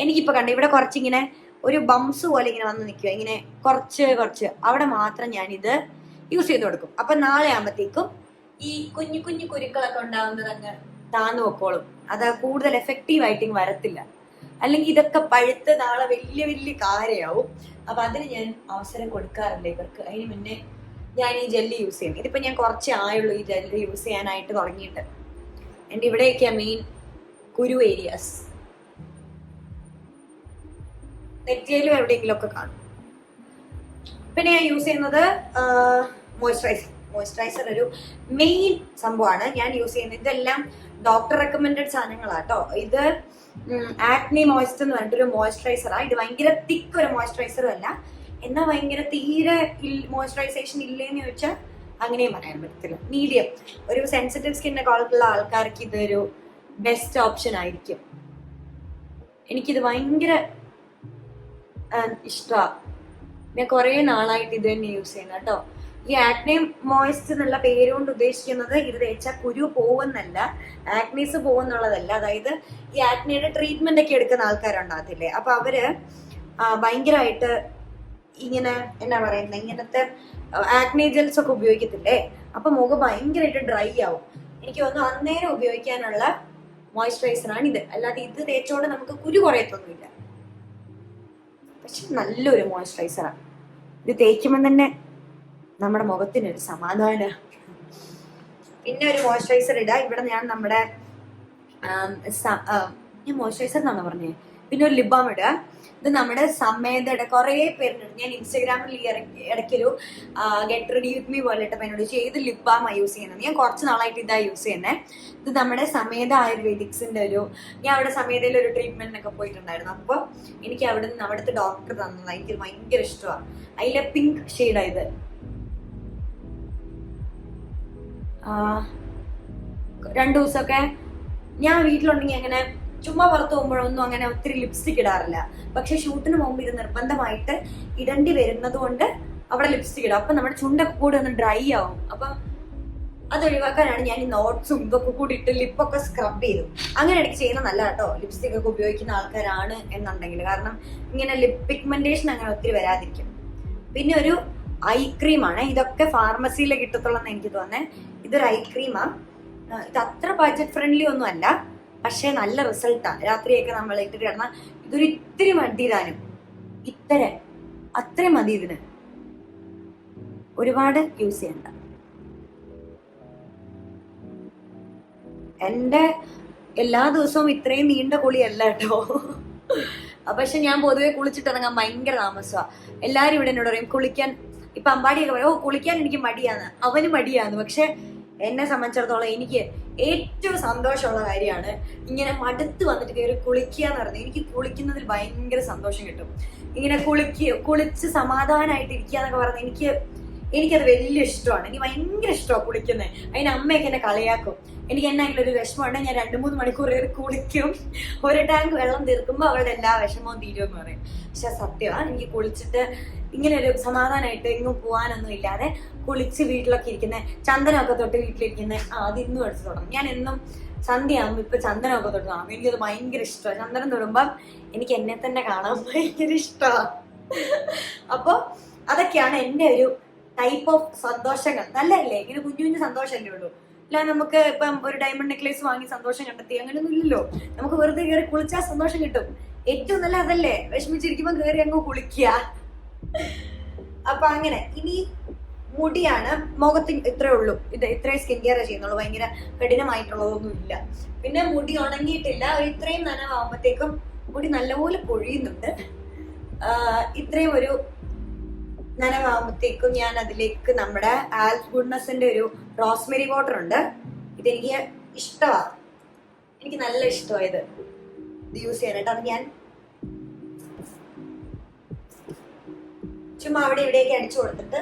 എനിക്കിപ്പോ കണ്ട ഇവിടെ കുറച്ചിങ്ങനെ ഒരു ബംസ് പോലെ ഇങ്ങനെ വന്ന് നിൽക്കുക, ഇങ്ങനെ കുറച്ച് അവിടെ മാത്രം ഞാനിത് യൂസ് ചെയ്ത് കൊടുക്കും. അപ്പൊ നാളെ ആകുമ്പോഴത്തേക്കും ഈ കുഞ്ഞു കുഞ്ഞു കുരുക്കളൊക്കെ ഉണ്ടാകുന്നത് അങ്ങ് താന്നു വെക്കോളും. അത് കൂടുതൽ എഫക്റ്റീവ് ആയിട്ട് വരത്തില്ല. അല്ലെങ്കിൽ ഇതൊക്കെ പഴുത്ത് നാളെ വലിയ വലിയ കാര്യമാവും. അപ്പൊ അതിന് ഞാൻ അവസരം കൊടുക്കാറില്ല ഇവർക്ക്. അതിന് മുന്നേ ഞാൻ ഈ ജെല്ലി യൂസ് ചെയ്യും. ഇതിപ്പോ ഞാൻ കുറച്ചേ ആയുള്ളൂ ഈ ജെല്ലി യൂസ് ചെയ്യാനായിട്ട് തുടങ്ങിയിട്ട്. എൻ്റെ ഇവിടെയൊക്കെയാ മെയിൻ കുരു ഏരിയാസ്. നെറ്റിയിലും എവിടെയെങ്കിലും ഒക്കെ കാണും. പിന്നെ ഞാൻ യൂസ് ചെയ്യുന്നത് മോയ്സ്ചറൈസർ ഒരു മെയിൻ സംഭവമാണ് ഞാൻ യൂസ് ചെയ്യുന്നത്. ഇതെല്ലാം ഡോക്ടർ റെക്കമെൻഡഡ് സാധനങ്ങളാട്ടോ. ഇത് ആക്നി മോയ്സ്റ്റ് എന്ന് പറഞ്ഞിട്ടൊരു മോയ്സ്ചറൈസറാണ്. ഇത് ഭയങ്കര തിക്ക് ഒരു മോയ്സ്ചറൈസറും അല്ല, എന്നാൽ ഭയങ്കര തീരെ മോയ്സ്ചറൈസേഷൻ ഇല്ലേന്ന് ചോദിച്ചാൽ അങ്ങനെയും പറയാൻ പറ്റത്തില്ല. മീഡിയം ഒരു സെൻസിറ്റീവ് സ്കിന്നൊക്കെ ഉള്ള ആൾക്കാർക്ക് ഇതൊരു ബെസ്റ്റ് ഓപ്ഷൻ ആയിരിക്കും. എനിക്കിത് ഭയങ്കര ഇഷ്ടമാണ്. ഞാൻ കുറേ നാളായിട്ട് ഇത് തന്നെ യൂസ് ചെയ്യുന്നത് കേട്ടോ. ഈ ആക്നെ മോയ്സ്റ്റ് എന്നുള്ള പേര് കൊണ്ട് ഉദ്ദേശിക്കുന്നത് ഇത് തേച്ചാൽ കുരു പോകുന്നല്ല, ആക്നീസ് പോകുന്നുള്ളതല്ല. അതായത് ഈ ആക്നയുടെ ട്രീറ്റ്മെന്റ് ഒക്കെ എടുക്കുന്ന ആൾക്കാരുണ്ടാകത്തില്ലേ, അപ്പൊ അവര് ഭയങ്കരമായിട്ട് ഇങ്ങനെ എന്നാ പറയുന്നത്, ഇങ്ങനത്തെ ആക്നെ ജെൽസ് ഒക്കെ ഉപയോഗിക്കത്തില്ലേ, അപ്പൊ മുഖം ഭയങ്കരമായിട്ട് ഡ്രൈ ആവും. എനിക്ക് തോന്നുന്നു അന്നേരം ഉപയോഗിക്കാനുള്ള മോയ്സ്ചറൈസറാണ് ഇത്. അല്ലാതെ ഇത് തേച്ചോണ്ട് നമുക്ക് കുരു കുറയത്തൊന്നുമില്ല. പക്ഷെ നല്ലൊരു മോയ്സ്ചറൈസറാണ്. ഇത് തേക്കുമ്പോൾ തന്നെ നമ്മുടെ മുഖത്തിനൊരു സമാധാനം. പിന്നെ ഒരു മോയ്സ്ചറൈസർ ഇടാം. ഇവിടെ ഞാൻ നമ്മുടെ ഞാൻ മോയ്സ്ചറൈസർ എന്നാണോ പറഞ്ഞത്. പിന്നെ ഒരു ലിപ് ബാം ഇടുക. ഇത് നമ്മുടെ സമേതയുടെ കുറേ പേരുണ്ട്. ഞാൻ ഇൻസ്റ്റാഗ്രാമിൽ ഇടയ്ക്കൊരു ഗെറ്റ് റെഡി വിത്ത് മീ പോലെ ഇട്ടപ്പോൾ എന്നോട് ഏത് ലിപ് ബാമാണ് യൂസ് ചെയ്യുന്നത്. ഞാൻ കുറച്ച് നാളായിട്ട് ഇതാ യൂസ് ചെയ്യുന്നത്. ഇത് നമ്മുടെ സമേത ആയുർവേദിക്സിന്റെ ഞാൻ അവിടെ സമേതയിൽ ഒരു ട്രീറ്റ്മെന്റിനൊക്കെ പോയിട്ടുണ്ടായിരുന്നു. അപ്പോൾ എനിക്ക് അവിടുത്തെ ഡോക്ടർ തന്നതാണ്. എനിക്ക് ഭയങ്കര ഇഷ്ടമാണ്. അതിലെ പിങ്ക് ഷെയ്ഡാണ് ഇത്. 2 ദിവസമൊക്കെ ഞാൻ വീട്ടിലുണ്ടെങ്കിൽ അങ്ങനെ ചുമ്മാ പുറത്ത് പോകുമ്പോഴൊന്നും അങ്ങനെ ഒത്തിരി ലിപ്സ്റ്റിക് ഇടാറില്ല. പക്ഷെ ഷൂട്ടിന് പോകുമ്പോൾ ഇത് നിർബന്ധമായിട്ട് ഇടേണ്ടി വരുന്നത് കൊണ്ട് അവിടെ ലിപ്സ്റ്റിക് ഇടും. അപ്പൊ നമ്മുടെ ചുണ്ടൊക്കെ കൂടി ഒന്ന് ഡ്രൈ ആവും. അപ്പൊ അത് ഒഴിവാക്കാനാണ് ഞാൻ ഈ നോട്ട്സും ഇതൊക്കെ കൂടി ഇട്ട് ലിപ്പൊക്കെ സ്ക്രബ് ചെയ്തു. അങ്ങനെ ഇടയ്ക്ക് ചെയ്യുന്ന നല്ല കേട്ടോ, ലിപ്സ്റ്റിക് ഒക്കെ ഉപയോഗിക്കുന്ന ആൾക്കാരാണ് എന്നുണ്ടെങ്കിൽ. കാരണം ഇങ്ങനെ ലിപ് പിഗ്മെന്റേഷൻ അങ്ങനെ ഒത്തിരി വരാതിരിക്കും. പിന്നെ ഒരു ഐ ക്രീമാണ്. ഇതൊക്കെ ഫാർമസിയിൽ കിട്ടത്തുള്ളെന്ന് എനിക്ക് തോന്നുന്നത്. ഇതൊരു ഐ ക്രീമാണ്. ഇത് അത്ര ബഡ്ജറ്റ് ഫ്രണ്ട്ലി ഒന്നും അല്ല, പക്ഷെ നല്ല റിസൾട്ടാണ്. രാത്രിയൊക്കെ നമ്മൾ ഇട്ടിട്ട് കിടന്നാൽ ഇതൊരു ഇത്തിരി മടിയിടാനും അത്രയും മതി. ഇതിന് ഒരുപാട് യൂസ് ചെയ്യണ്ട. എന്റെ എല്ലാ ദിവസവും ഇത്രയും നീണ്ട കുളിയല്ല കേട്ടോ. പക്ഷെ ഞാൻ പൊതുവെ കുളിച്ചിട്ടിറങ്ങാൻ ഭയങ്കര താമസമാണ്. എല്ലാരും ഇവിടെ എന്നോട് പറയും കുളിക്കാൻ. ഇപ്പൊ അമ്പാടിയൊക്കെ പറയും, കുളിക്കാൻ എനിക്ക് മടിയാന്ന്. അവന് മടിയാന്ന്. പക്ഷെ എന്നെ സംബന്ധിച്ചിടത്തോളം എനിക്ക് ഏറ്റവും സന്തോഷമുള്ള കാര്യമാണ് ഇങ്ങനെ മടുത്ത് വന്നിട്ട് കയറി കുളിക്കുക എന്ന് പറയുന്നത്. എനിക്ക് കുളിക്കുന്നതിൽ ഭയങ്കര സന്തോഷം കിട്ടും. ഇങ്ങനെ കുളിച്ച് സമാധാനമായിട്ട് ഇരിക്കുക എന്നൊക്കെ പറഞ്ഞാൽ എനിക്കത് വലിയ ഇഷ്ടമാണ്. എനിക്ക് ഭയങ്കര ഇഷ്ടമാണ് കുളിക്കുന്നത്. അതിന് അമ്മയൊക്കെ എന്നെ കളിയാക്കും. എനിക്ക് എന്നാങ്കിലും ഒരു വിഷമം ഉണ്ടെങ്കിൽ ഞാൻ 2-3 മണിക്കൂർ കുളിക്കും. ഒരു ടാങ്ക് വെള്ളം തീർക്കുമ്പോൾ അവളുടെ എല്ലാ വിഷമവും തീരുമെന്ന് പറയും. പക്ഷെ സത്യമാണ്, എനിക്ക് കുളിച്ചിട്ട് ഇങ്ങനെ ഒരു സമാധാനമായിട്ട് എങ്ങും പോകാനൊന്നും ഇല്ലാതെ കുളിച്ച് വീട്ടിലൊക്കെ ഇരിക്കുന്ന, ചന്ദനമൊക്കെ തൊട്ട് വീട്ടിലിരിക്കുന്ന അത് ഇന്നും എടുത്ത് തുടങ്ങും. ഞാൻ എന്നും സന്ധ്യയാകുമ്പോൾ ഇപ്പൊ ചന്ദനമൊക്കെ തൊട്ട് കാണും. എനിക്കത് ഭയങ്കര ഇഷ്ടമാണ്. ചന്ദനം തൊടുമ്പം എനിക്ക് എന്നെ തന്നെ കാണാൻ ഭയങ്കര ഇഷ്ടമാണ്. അപ്പൊ അതൊക്കെയാണ് എൻ്റെ ഒരു ടൈപ്പ് ഓഫ് സന്തോഷങ്ങൾ. നല്ലതല്ലേ? ഇങ്ങനെ കുഞ്ഞു കുഞ്ഞു സന്തോഷമല്ലേ ഉള്ളൂ. അല്ല നമുക്ക് ഇപ്പം ഒരു ഡയമണ്ട് നെക്ലേസ് വാങ്ങി സന്തോഷം കണ്ടെത്തി അങ്ങനെയൊന്നും ഇല്ലല്ലോ. നമുക്ക് വെറുതെ കയറി കുളിച്ചാൽ സന്തോഷം കിട്ടും. ഏറ്റവും നല്ല അതല്ലേ, വിഷമിച്ചിരിക്കുമ്പോൾ കയറി അങ്ങ് കുളിക്കുക. അപ്പൊ അങ്ങനെ. ഇനി മുടിയാണ്. മുഖത്തിന് ഇത്രേ ഉള്ളൂ. ഇത്രയും സ്കിൻ കെയർ ചെയ്യുന്നുള്ളൂ. ഭയങ്കര കഠിനമായിട്ടുള്ളതൊന്നും ഇല്ല. പിന്നെ മുടി ഉണങ്ങിയിട്ടില്ല. ഇത്രയും നനവാകുമ്പോഴത്തേക്കും മുടി നല്ലപോലെ പൊഴിയുന്നുണ്ട്. ഇത്രയും ഒരു നനവാകുമ്പോഴത്തേക്കും ഞാൻ അതിലേക്ക് നമ്മുടെ ആൽഫ് ഗുഡ്നസിന്റെ ഒരു റോസ്മെരി വാട്ടർ ഉണ്ട്. ഇതെനിക്ക് ഇഷ്ടമാണ്. എനിക്ക് നല്ല ഇഷ്ടമാണ് ഇത് യൂസ് ചെയ്യാനായിട്ട്. അത് ഞാൻ ചുമ്മാ അവിടെ ഇവിടെയൊക്കെ അടിച്ചു കൊടുത്തിട്ട്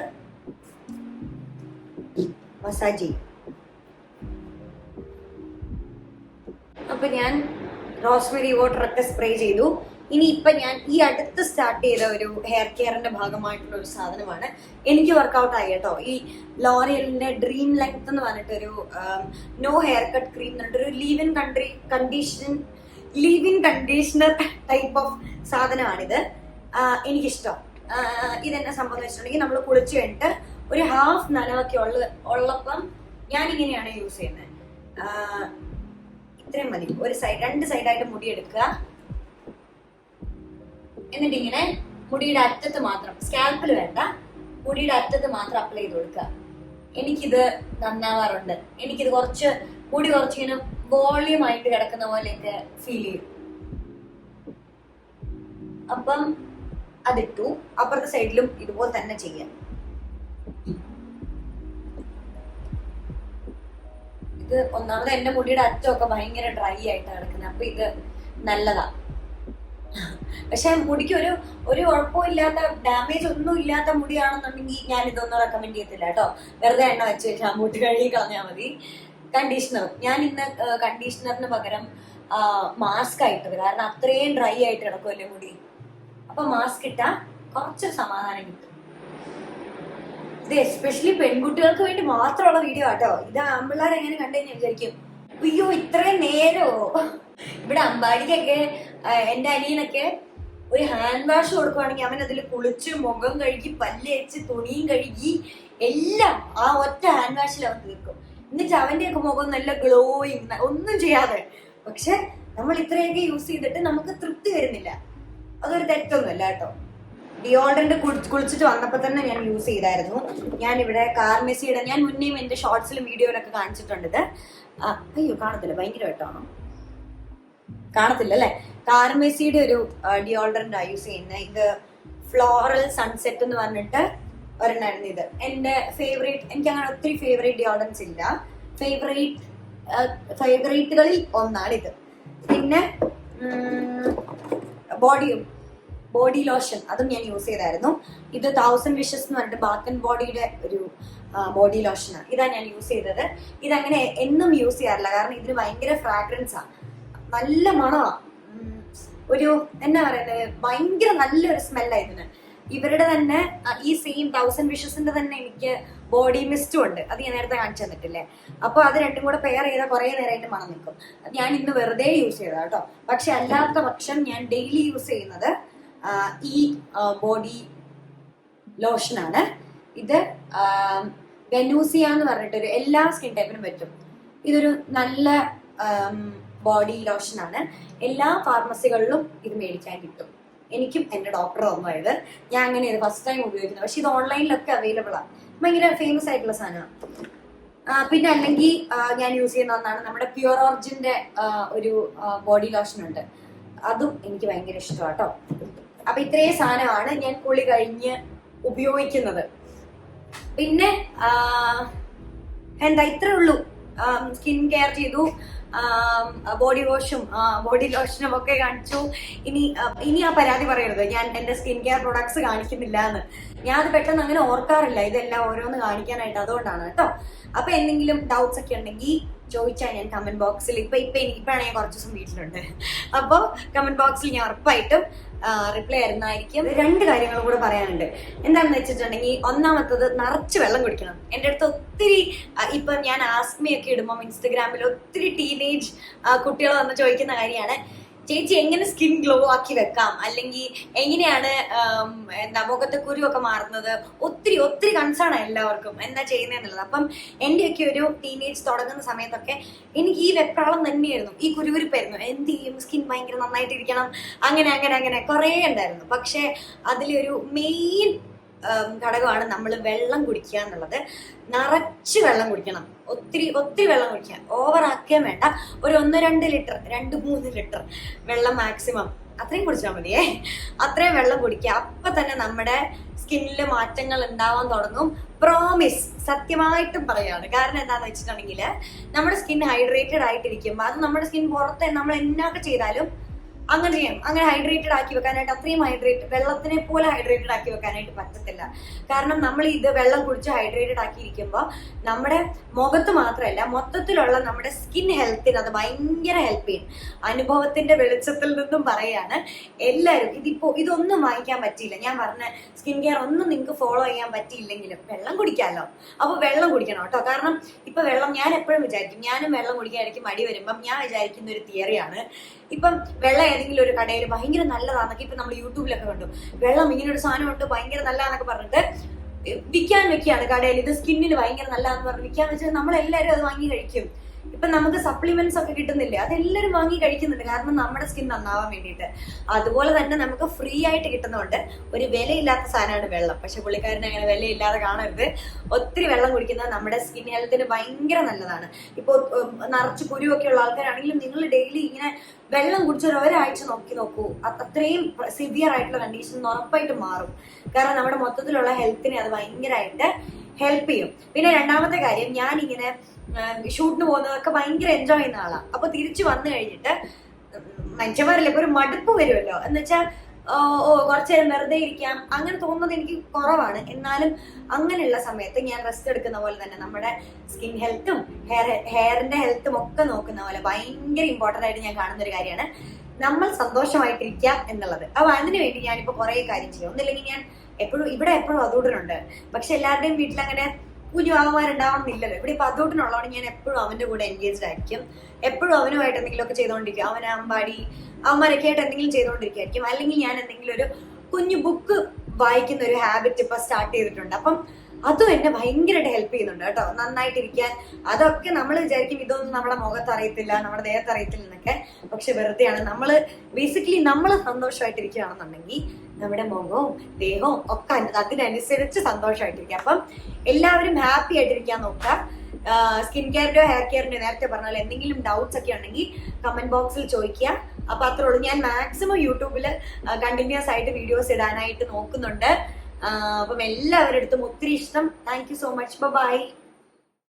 മസാജ് ചെയ്യും. അപ്പൊ ഞാൻ റോസ്മെരി വാട്ടർ ഒക്കെ സ്പ്രേ ചെയ്തു. ഇനി ഇപ്പൊ ഞാൻ ഈ അടുത്ത് സ്റ്റാർട്ട് ചെയ്ത ഒരു ഹെയർ കെയറിന്റെ ഭാഗമായിട്ടുള്ള ഒരു സാധനമാണ്. എനിക്ക് വർക്ക്ഔട്ട് ആയി കേട്ടോ. ഈ ലോറിയലിന്റെ ഡ്രീം ലെങ്ത് എന്ന് പറഞ്ഞിട്ടൊരു നോ ഹെയർ കട്ട് ക്രീം എന്ന് പറഞ്ഞിട്ടൊരു leave in conditioner type of സാധനമാണിത്. എനിക്കിഷ്ടം. ഇതെന്നെ സംഭവം വെച്ചിട്ടുണ്ടെങ്കിൽ നമ്മൾ കുളിച്ചു കഴിഞ്ഞിട്ട് ഒരു ഹാഫ് നനവൊക്കെ ഉള്ളപ്പം ഞാനിങ്ങനെയാണ് യൂസ് ചെയ്യുന്നത്. ഇത്രയും മതി. ഒരു സൈഡ് 2 സൈഡായിട്ട് മുടി എടുക്കുക. എന്നിട്ട് ഇങ്ങനെ മുടിയുടെ അറ്റത്ത് മാത്രം, സ്കാൽപ്പിൽ വേണ്ട, മുടിയുടെ അറ്റത്ത് മാത്രം അപ്ലൈ ചെയ്ത് കൊടുക്കുക. എനിക്കിത് നന്നാവാറുണ്ട്. എനിക്കിത് മുടി കുറച്ചിങ്ങനെ വോളിയം ആയിട്ട് കിടക്കുന്ന പോലെയൊക്കെ ഫീൽ ചെയ്യും. അപ്പം അതിട്ടു. അപ്പുറത്തെ സൈഡിലും ഇതുപോലെ തന്നെ ചെയ്യാം. ഇത് ഒന്നാമത് എന്റെ മുടിയുടെ അറ്റമൊക്കെ ഭയങ്കര ഡ്രൈ ആയിട്ട് കിടക്കുന്നത്. അപ്പൊ ഇത് നല്ലതാ. പക്ഷെ മുടിക്ക് ഒരു കുഴപ്പമില്ലാത്ത, ഡാമേജ് ഒന്നും ഇല്ലാത്ത മുടിയാണെന്നുണ്ടെങ്കിൽ ഞാൻ ഇതൊന്നും റെക്കമെൻഡ് ചെയ്യത്തില്ല കേട്ടോ. വെറുതെ എണ്ണ വെച്ച് ഷാമ്പൂട്ട് കഴുകി കളഞ്ഞാൽ മതി. കണ്ടീഷണർ, ഞാൻ ഇന്ന് കണ്ടീഷണറിന് പകരം മാസ്ക് ആയിട്ടത്. കാരണം അത്രയും ഡ്രൈ ആയിട്ട് കിടക്കുമല്ലേ മുടി. അപ്പൊ മാസ്ക് ഇട്ടാ കുറച്ച് സമാധാനം കിട്ടും. ഇത് എസ്പെഷ്യലി പെൺകുട്ടികൾക്ക് വേണ്ടി മാത്രമുള്ള വീഡിയോ ആട്ടോ. ഇത് ആൺപിള്ളേർ എങ്ങനെ കണ്ടുകഴിഞ്ഞാൽ വിചാരിക്കും, അയ്യോ ഇത്രയും നേരോ. ഇവിടെ അമ്പാടിക്കൊക്കെ എന്റെ അനിയനൊക്കെ ഒരു ഹാൻഡ് വാഷ് കൊടുക്കുവാണെങ്കിൽ അവൻ അതിൽ കുളിച്ച് മുഖം കഴുകി പല്ല് വെച്ച് തുണിയും കഴുകി എല്ലാം ആ ഒറ്റ ഹാൻഡ് വാഷിൽ അവൻ തീർക്കും. എന്നിട്ട് അവന്റെയൊക്കെ മുഖം നല്ല ഗ്ലോയിങ്, ഒന്നും ചെയ്യാതെ. പക്ഷെ നമ്മൾ ഇത്രയൊക്കെ യൂസ് ചെയ്തിട്ട് നമുക്ക് തൃപ്തി വരുന്നില്ല. അതൊരു തെറ്റൊന്നുമല്ല കേട്ടോ. ഡിയോഡ്രന്റ് കുളിച്ചിട്ട് വന്നപ്പോ തന്നെ ഞാൻ യൂസ് ചെയ്തായിരുന്നു. ഞാൻ ഇവിടെ കാർമെസിയുടെ, ഞാൻ മുന്നേയും എന്റെ ഷോർട്സിലും വീഡിയോയിലൊക്കെ കാണിച്ചിട്ടുണ്ട് ഇത്. അയ്യോ കാണത്തില്ല, ഭയങ്കരമായിട്ടാണോ? കാണത്തില്ല അല്ലെ? കാർമെസിയുടെ ഒരു ഡിയോഡ്രന്റ് യൂസ് ചെയ്യുന്നത്. ഇത് ഫ്ലോറൽ സൺസെറ്റ് എന്ന് പറഞ്ഞിട്ട് ഒരെണ്ണായിരുന്നു. ഇത് എന്റെ ഫേവറേറ്റ്. എനിക്ക് അങ്ങനെ ഒത്തിരി ഫേവറേറ്റ് ഡിയോഡ്രൻസ് ഇല്ല. ഫേവറേറ്റുകളിൽ ഒന്നാണ് ഇത്. പിന്നെ ബോഡി ലോഷൻ, അതും ഞാൻ യൂസ് ചെയ്തായിരുന്നു. ഇത് 1000 വിഷസ് എന്ന് പറഞ്ഞിട്ട് ബാത്ത് ആൻഡ് ബോഡിയുടെ ഒരു ബോഡി ലോഷനാണ്. ഇതാ ഞാൻ യൂസ് ചെയ്തത്. ഇതങ്ങനെ എന്നും യൂസ് ചെയ്യാറില്ല, കാരണം ഇതിന് ഭയങ്കര ഫ്രാഗ്രൻസാണ്, നല്ല മണമാണ്. ഒരു എന്നാ പറയുന്നത്, ഭയങ്കര നല്ലൊരു സ്മെല്ലാണ് ഇതിന്. ഇവരുടെ തന്നെ ഈ സെയിം 1000 വിഷസിന്റെ തന്നെ എനിക്ക് ബോഡി മിസ്റ്റും ഉണ്ട്, അത് ഞാൻ നേരത്തെ കാണിച്ചു തന്നിട്ടില്ലേ. അപ്പോൾ അത് രണ്ടും കൂടെ പെയർ ചെയ്താൽ കുറേ നേരമായിട്ട് മണം നിൽക്കും. ഞാൻ ഇന്ന് വെറുതെ യൂസ് ചെയ്തതാ കേട്ടോ. പക്ഷെ അല്ലാത്ത പക്ഷം ഞാൻ ഡെയിലി യൂസ് ചെയ്യുന്നത് ഈ ബോഡി ലോഷനാണ്. ഇത് ഗനൂസിയ എന്ന് പറഞ്ഞിട്ടൊരു എല്ലാ സ്കിൻ ടൈപ്പിനും പറ്റും. ഇതൊരു നല്ല ബോഡി ലോഷനാണ്. എല്ലാ ഫാർമസികളിലും ഇത് മേടിക്കാൻ കിട്ടും. എനിക്കും എൻ്റെ ഡോക്ടർ തന്നത്. ഞാൻ അങ്ങനെ ഇത് ഫസ്റ്റ് ടൈം ഉപയോഗിക്കുന്നത്. പക്ഷെ ഇത് ഓൺലൈനിലൊക്കെ അവൈലബിൾ ആണ്. ഭയങ്കര ഫേമസ് ആയിട്ടുള്ള സാധനമാണ്. പിന്നെ അല്ലെങ്കിൽ ഞാൻ യൂസ് ചെയ്യുന്ന ഒന്നാണ് നമ്മുടെ പ്യുർ ഓറിജിന്റെ ഒരു ബോഡി ലോഷൻ ഉണ്ട്. അതും എനിക്ക് ഭയങ്കര ഇഷ്ടമാണ് കേട്ടോ. അപ്പൊ ഇത്രയും സാധനമാണ് ഞാൻ കുളി കഴിഞ്ഞ് ഉപയോഗിക്കുന്നത്. പിന്നെ എന്താ, ഇത്രേ ഉള്ളൂ. സ്കിൻ കെയർ ചെയ്തു, ബോഡി വാഷും ബോഡി ലോഷനും ഒക്കെ കാണിച്ചു. ഇനി ആ പരാതി പറയരുത് ഞാൻ എന്റെ സ്കിൻ കെയർ പ്രൊഡക്ട്സ് കാണിക്കുന്നില്ല എന്ന്. ഞാൻ അത് പെട്ടെന്ന് അങ്ങനെ ഓർക്കാറില്ല, ഇതെല്ലാം ഓരോന്ന് കാണിക്കാനായിട്ട്. അതുകൊണ്ടാണ് കേട്ടോ. അപ്പൊ എന്തെങ്കിലും ഡൗട്ട്സ് ഒക്കെ ഉണ്ടെങ്കിൽ ചോദിച്ചാൽ ഞാൻ കമന്റ് ബോക്സിൽ ഇപ്പോഴാണ് ഞാൻ കുറച്ച് ദിവസം വീട്ടിലുണ്ട്, അപ്പോൾ കമന്റ് ബോക്സിൽ ഞാൻ ഉറപ്പായിട്ടും റിപ്ലൈ ആയിരുന്നായിരിക്കും. 2 കാര്യങ്ങളും കൂടെ പറയാനുണ്ട്. എന്താണെന്ന് വെച്ചിട്ടുണ്ടെങ്കിൽ, ഒന്നാമത്തത് നിറച്ച് വെള്ളം കുടിക്കണം. എൻ്റെ അടുത്ത് ഒത്തിരി ഇപ്പൊ ഞാൻ ആസ്മയൊക്കെ ഇടുമ്പോൾ ഇൻസ്റ്റഗ്രാമിൽ ഒത്തിരി ടീനേജ് കുട്ടികൾ വന്ന് ചോദിക്കുന്ന കാര്യമാണ്, ചേച്ചി എങ്ങനെ സ്കിൻ ഗ്ലോ ആക്കി വെക്കാം, അല്ലെങ്കിൽ എങ്ങനെയാണ് എന്താ മുഖത്തെ കുരുവൊക്കെ മാറുന്നത്. ഒത്തിരി ഒത്തിരി കൺസേൺ ആണ് എല്ലാവർക്കും എന്താ ചെയ്യുന്നതെന്നുള്ളത്. അപ്പം എൻ്റെയൊക്കെ ഒരു ടീനേജ് തുടങ്ങുന്ന സമയത്തൊക്കെ എനിക്ക് ഈ വെപ്രാളം തന്നെയായിരുന്നു, ഈ കുരുകുരുപ്പായിരുന്നു. എന്ത് ചെയ്യും, സ്കിൻ ഭയങ്കര നന്നായിട്ടിരിക്കണം, അങ്ങനെ അങ്ങനെ അങ്ങനെ കുറേ ഉണ്ടായിരുന്നു. പക്ഷെ അതിലൊരു മെയിൻ ഘടകമാണ് നമ്മൾ വെള്ളം കുടിക്കുക എന്നുള്ളത്. നിറച്ച് വെള്ളം കുടിക്കണം, ഒത്തിരി ഒത്തിരി വെള്ളം കുടിക്കുക. ഓവറാക്കാൻ വേണ്ട. ഒരു 1-2 ലിറ്റർ 2-3 ലിറ്റർ വെള്ളം മാക്സിമം അത്രയും കുടിച്ചാൽ മതിയേ. അത്രയും വെള്ളം കുടിക്കുക. അപ്പൊ തന്നെ നമ്മുടെ സ്കിന്നിൽ മാറ്റങ്ങൾ ഉണ്ടാവാൻ തുടങ്ങും. പ്രോമിസ്, സത്യമായിട്ടും പറയാണ്. കാരണം എന്താണെന്ന് വെച്ചിട്ടുണ്ടെങ്കിൽ, നമ്മുടെ സ്കിൻ ഹൈഡ്രേറ്റഡ് ആയിട്ടിരിക്കുമ്പോൾ അത് നമ്മുടെ സ്കിൻ പുറത്ത് നമ്മൾ എന്നൊക്കെ ചെയ്താലും അങ്ങനെ ചെയ്യാം. അങ്ങനെ ഹൈഡ്രേറ്റഡ് ആക്കി വെക്കാനായിട്ട്, അത്രയും വെള്ളത്തിനെ പോലെ ഹൈഡ്രേറ്റഡ് ആക്കി വെക്കാനായിട്ട് പറ്റത്തില്ല. കാരണം നമ്മൾ ഇത് വെള്ളം കുടിച്ച് ഹൈഡ്രേറ്റഡ് ആക്കിയിരിക്കുമ്പോൾ നമ്മുടെ മുഖത്ത് മാത്രമല്ല മൊത്തത്തിലുള്ള നമ്മുടെ സ്കിൻ ഹെൽത്തിന് അത് ഭയങ്കര ഹെൽപ്പ് ചെയ്യും. അനുഭവത്തിന്റെ വെളിച്ചത്തിൽ നിന്നും പറയാണ്. എല്ലാവരും ഇതൊന്നും വാങ്ങിക്കാൻ പറ്റിയില്ല, ഞാൻ പറഞ്ഞ സ്കിൻ കെയർ ഒന്നും നിങ്ങൾക്ക് ഫോളോ ചെയ്യാൻ പറ്റിയില്ലെങ്കിലും വെള്ളം കുടിക്കാമല്ലോ. അപ്പോൾ വെള്ളം കുടിക്കണം കേട്ടോ. കാരണം ഇപ്പൊ വെള്ളം ഞാൻ എപ്പോഴും വിചാരിക്കും, ഞാനും വെള്ളം കുടിക്കാനായിരിക്കും മടി വരുമ്പം ഞാൻ വിചാരിക്കുന്ന ഒരു തിയറിയാണ്, ഇപ്പം വെള്ളം ഏതെങ്കിലും ഒരു കടയിൽ ഭയങ്കര നല്ലതാന്നൊക്കെ ഇപ്പൊ നമ്മൾ യൂട്യൂബിലൊക്കെ കണ്ടു, വെള്ളം ഇങ്ങനെ ഒരു സാധനം ഉണ്ട് ഭയങ്കര നല്ലതാന്നൊക്കെ പറഞ്ഞിട്ട് വിൽക്കാൻ വെക്കുകയാണ് കടയിൽ. ഇത് സ്കിന്നിന് ഭയങ്കര നല്ലതാന്ന് പറഞ്ഞ് വിൽക്കാൻ വെച്ചാൽ നമ്മളെല്ലാവരും അത് വാങ്ങി കഴിക്കും. ഇപ്പൊ നമുക്ക് സപ്ലിമെന്റ്സ് ഒക്കെ കിട്ടുന്നില്ലേ, അതെല്ലാവരും വാങ്ങി കഴിക്കുന്നുണ്ട്, കാരണം നമ്മുടെ സ്കിൻ നന്നാവാൻ വേണ്ടിയിട്ട്. അതുപോലെ തന്നെ നമുക്ക് ഫ്രീ ആയിട്ട് കിട്ടുന്നതുകൊണ്ട് ഒരു വിലയില്ലാത്ത സാധനമാണ് വെള്ളം. പക്ഷെ പുള്ളിക്കാരന് അങ്ങനെ വിലയില്ലാതെ കാണരുത്. ഒത്തിരി വെള്ളം കുടിക്കുന്നത് നമ്മുടെ സ്കിൻ ഹെൽത്തിന് ഭയങ്കര നല്ലതാണ്. ഇപ്പോൾ നിറച്ച് കുരുവൊക്കെ ഉള്ള ആൾക്കാരാണെങ്കിലും നിങ്ങൾ ഡെയിലി ഇങ്ങനെ വെള്ളം കുടിച്ച ഒരാഴ്ച നോക്കൂ, അത്രയും സിവിയർ ആയിട്ടുള്ള കണ്ടീഷൻ ഉറപ്പായിട്ട് മാറും. കാരണം നമ്മുടെ മൊത്തത്തിലുള്ള ഹെൽത്തിനെ അത് ഭയങ്കരമായിട്ട് ഹെൽപ്പ് ചെയ്യും. പിന്നെ രണ്ടാമത്തെ കാര്യം, ഞാനിങ്ങനെ ഷൂട്ടിന് പോകുന്നതൊക്കെ ഭയങ്കര എൻജോയ് ചെയ്യുന്ന ആളാണ്. അപ്പൊ തിരിച്ചു വന്നു കഴിഞ്ഞിട്ട് മനുഷ്യന്മാരല്ലേ ഇപ്പൊ ഒരു മടുപ്പ് വരുമല്ലോ, എന്ന് വെച്ചാൽ കുറച്ചു നേരം വെറുതെ ഇരിക്കാം അങ്ങനെ തോന്നുന്നത് എനിക്ക് കുറവാണ്. എന്നാലും അങ്ങനെയുള്ള സമയത്ത് ഞാൻ റെസ്റ്റ് എടുക്കുന്ന പോലെ തന്നെ നമ്മുടെ സ്കിൻ ഹെൽത്തും ഹെയറിന്റെ ഹെൽത്തും ഒക്കെ നോക്കുന്ന പോലെ ഭയങ്കര ഇമ്പോർട്ടന്റ് ആയിട്ട് ഞാൻ കാണുന്ന ഒരു കാര്യമാണ് നമ്മൾ സന്തോഷമായിട്ടിരിക്കുക എന്നുള്ളത്. അപ്പൊ അതിനു വേണ്ടി ഞാനിപ്പോ കുറെ കാര്യം ചെയ്യും. ഒന്നില്ലെങ്കിൽ ഞാൻ എപ്പോഴും അതൂടനുണ്ട്. പക്ഷെ എല്ലാവരുടെയും വീട്ടിലങ്ങനെ കുഞ്ഞു അവന്മാരുണ്ടാവണമെന്നില്ലല്ലോ. ഇവിടെ ഇപ്പൊ അതൂട്ടിനുള്ളതുകൊണ്ട് ഞാൻ എപ്പോഴും അവന്റെ കൂടെ എൻഗേജ്ഡ് ആയിരിക്കും. എപ്പോഴും അവനുമായിട്ട് എന്തെങ്കിലുമൊക്കെ ചെയ്തുകൊണ്ടിരിക്കും. അവന്മാരൊക്കെ ആയിട്ട് എന്തെങ്കിലും ചെയ്തുകൊണ്ടിരിക്കുകയായിരിക്കും. അല്ലെങ്കിൽ ഞാൻ എന്തെങ്കിലും ഒരു കുഞ്ഞു ബുക്ക് വായിക്കുന്ന ഒരു ഹാബിറ്റ് ഇപ്പൊ സ്റ്റാർട്ട് ചെയ്തിട്ടുണ്ട്. അപ്പം അതും എന്നെ ഭയങ്കരമായിട്ട് ഹെൽപ്പ് ചെയ്യുന്നുണ്ട് കേട്ടോ, നന്നായിട്ടിരിക്കാൻ. അതൊക്കെ നമ്മൾ വിചാരിക്കും ഇതൊന്നും നമ്മുടെ മുഖത്ത് അറിയത്തില്ല, നമ്മുടെ ദേഹത്ത് അറിയത്തില്ല എന്നൊക്കെ. പക്ഷെ വെറുതെയാണ്. ബേസിക്കലി നമ്മൾ സന്തോഷമായിട്ടിരിക്കുകയാണെന്നുണ്ടെങ്കിൽ നമ്മുടെ മുഖവും ദേഹവും ഒക്കെ അതിനനുസരിച്ച് സന്തോഷമായിട്ടിരിക്കുക. അപ്പം എല്ലാവരും ഹാപ്പി ആയിട്ടിരിക്കാൻ നോക്കുക. സ്കിൻ കെയറിന്റെയോ ഹെയർ കെയറിന്റെയോ നേരത്തെ പറഞ്ഞാൽ എന്തെങ്കിലും ഡൗട്ട്സ് ഒക്കെ ഉണ്ടെങ്കിൽ കമന്റ് ബോക്സിൽ ചോദിക്കുക. അപ്പൊ അത്രേ ഉള്ളൂ. ഞാൻ മാക്സിമം യൂട്യൂബിൽ കണ്ടിന്യൂസ് ആയിട്ട് വീഡിയോസ് ഇടാനായിട്ട് നോക്കുന്നുണ്ട്. അപ്പം എല്ലാവരുടെ അടുത്തും ഒത്തിരി ഇഷ്ടം. Thank you so much. By.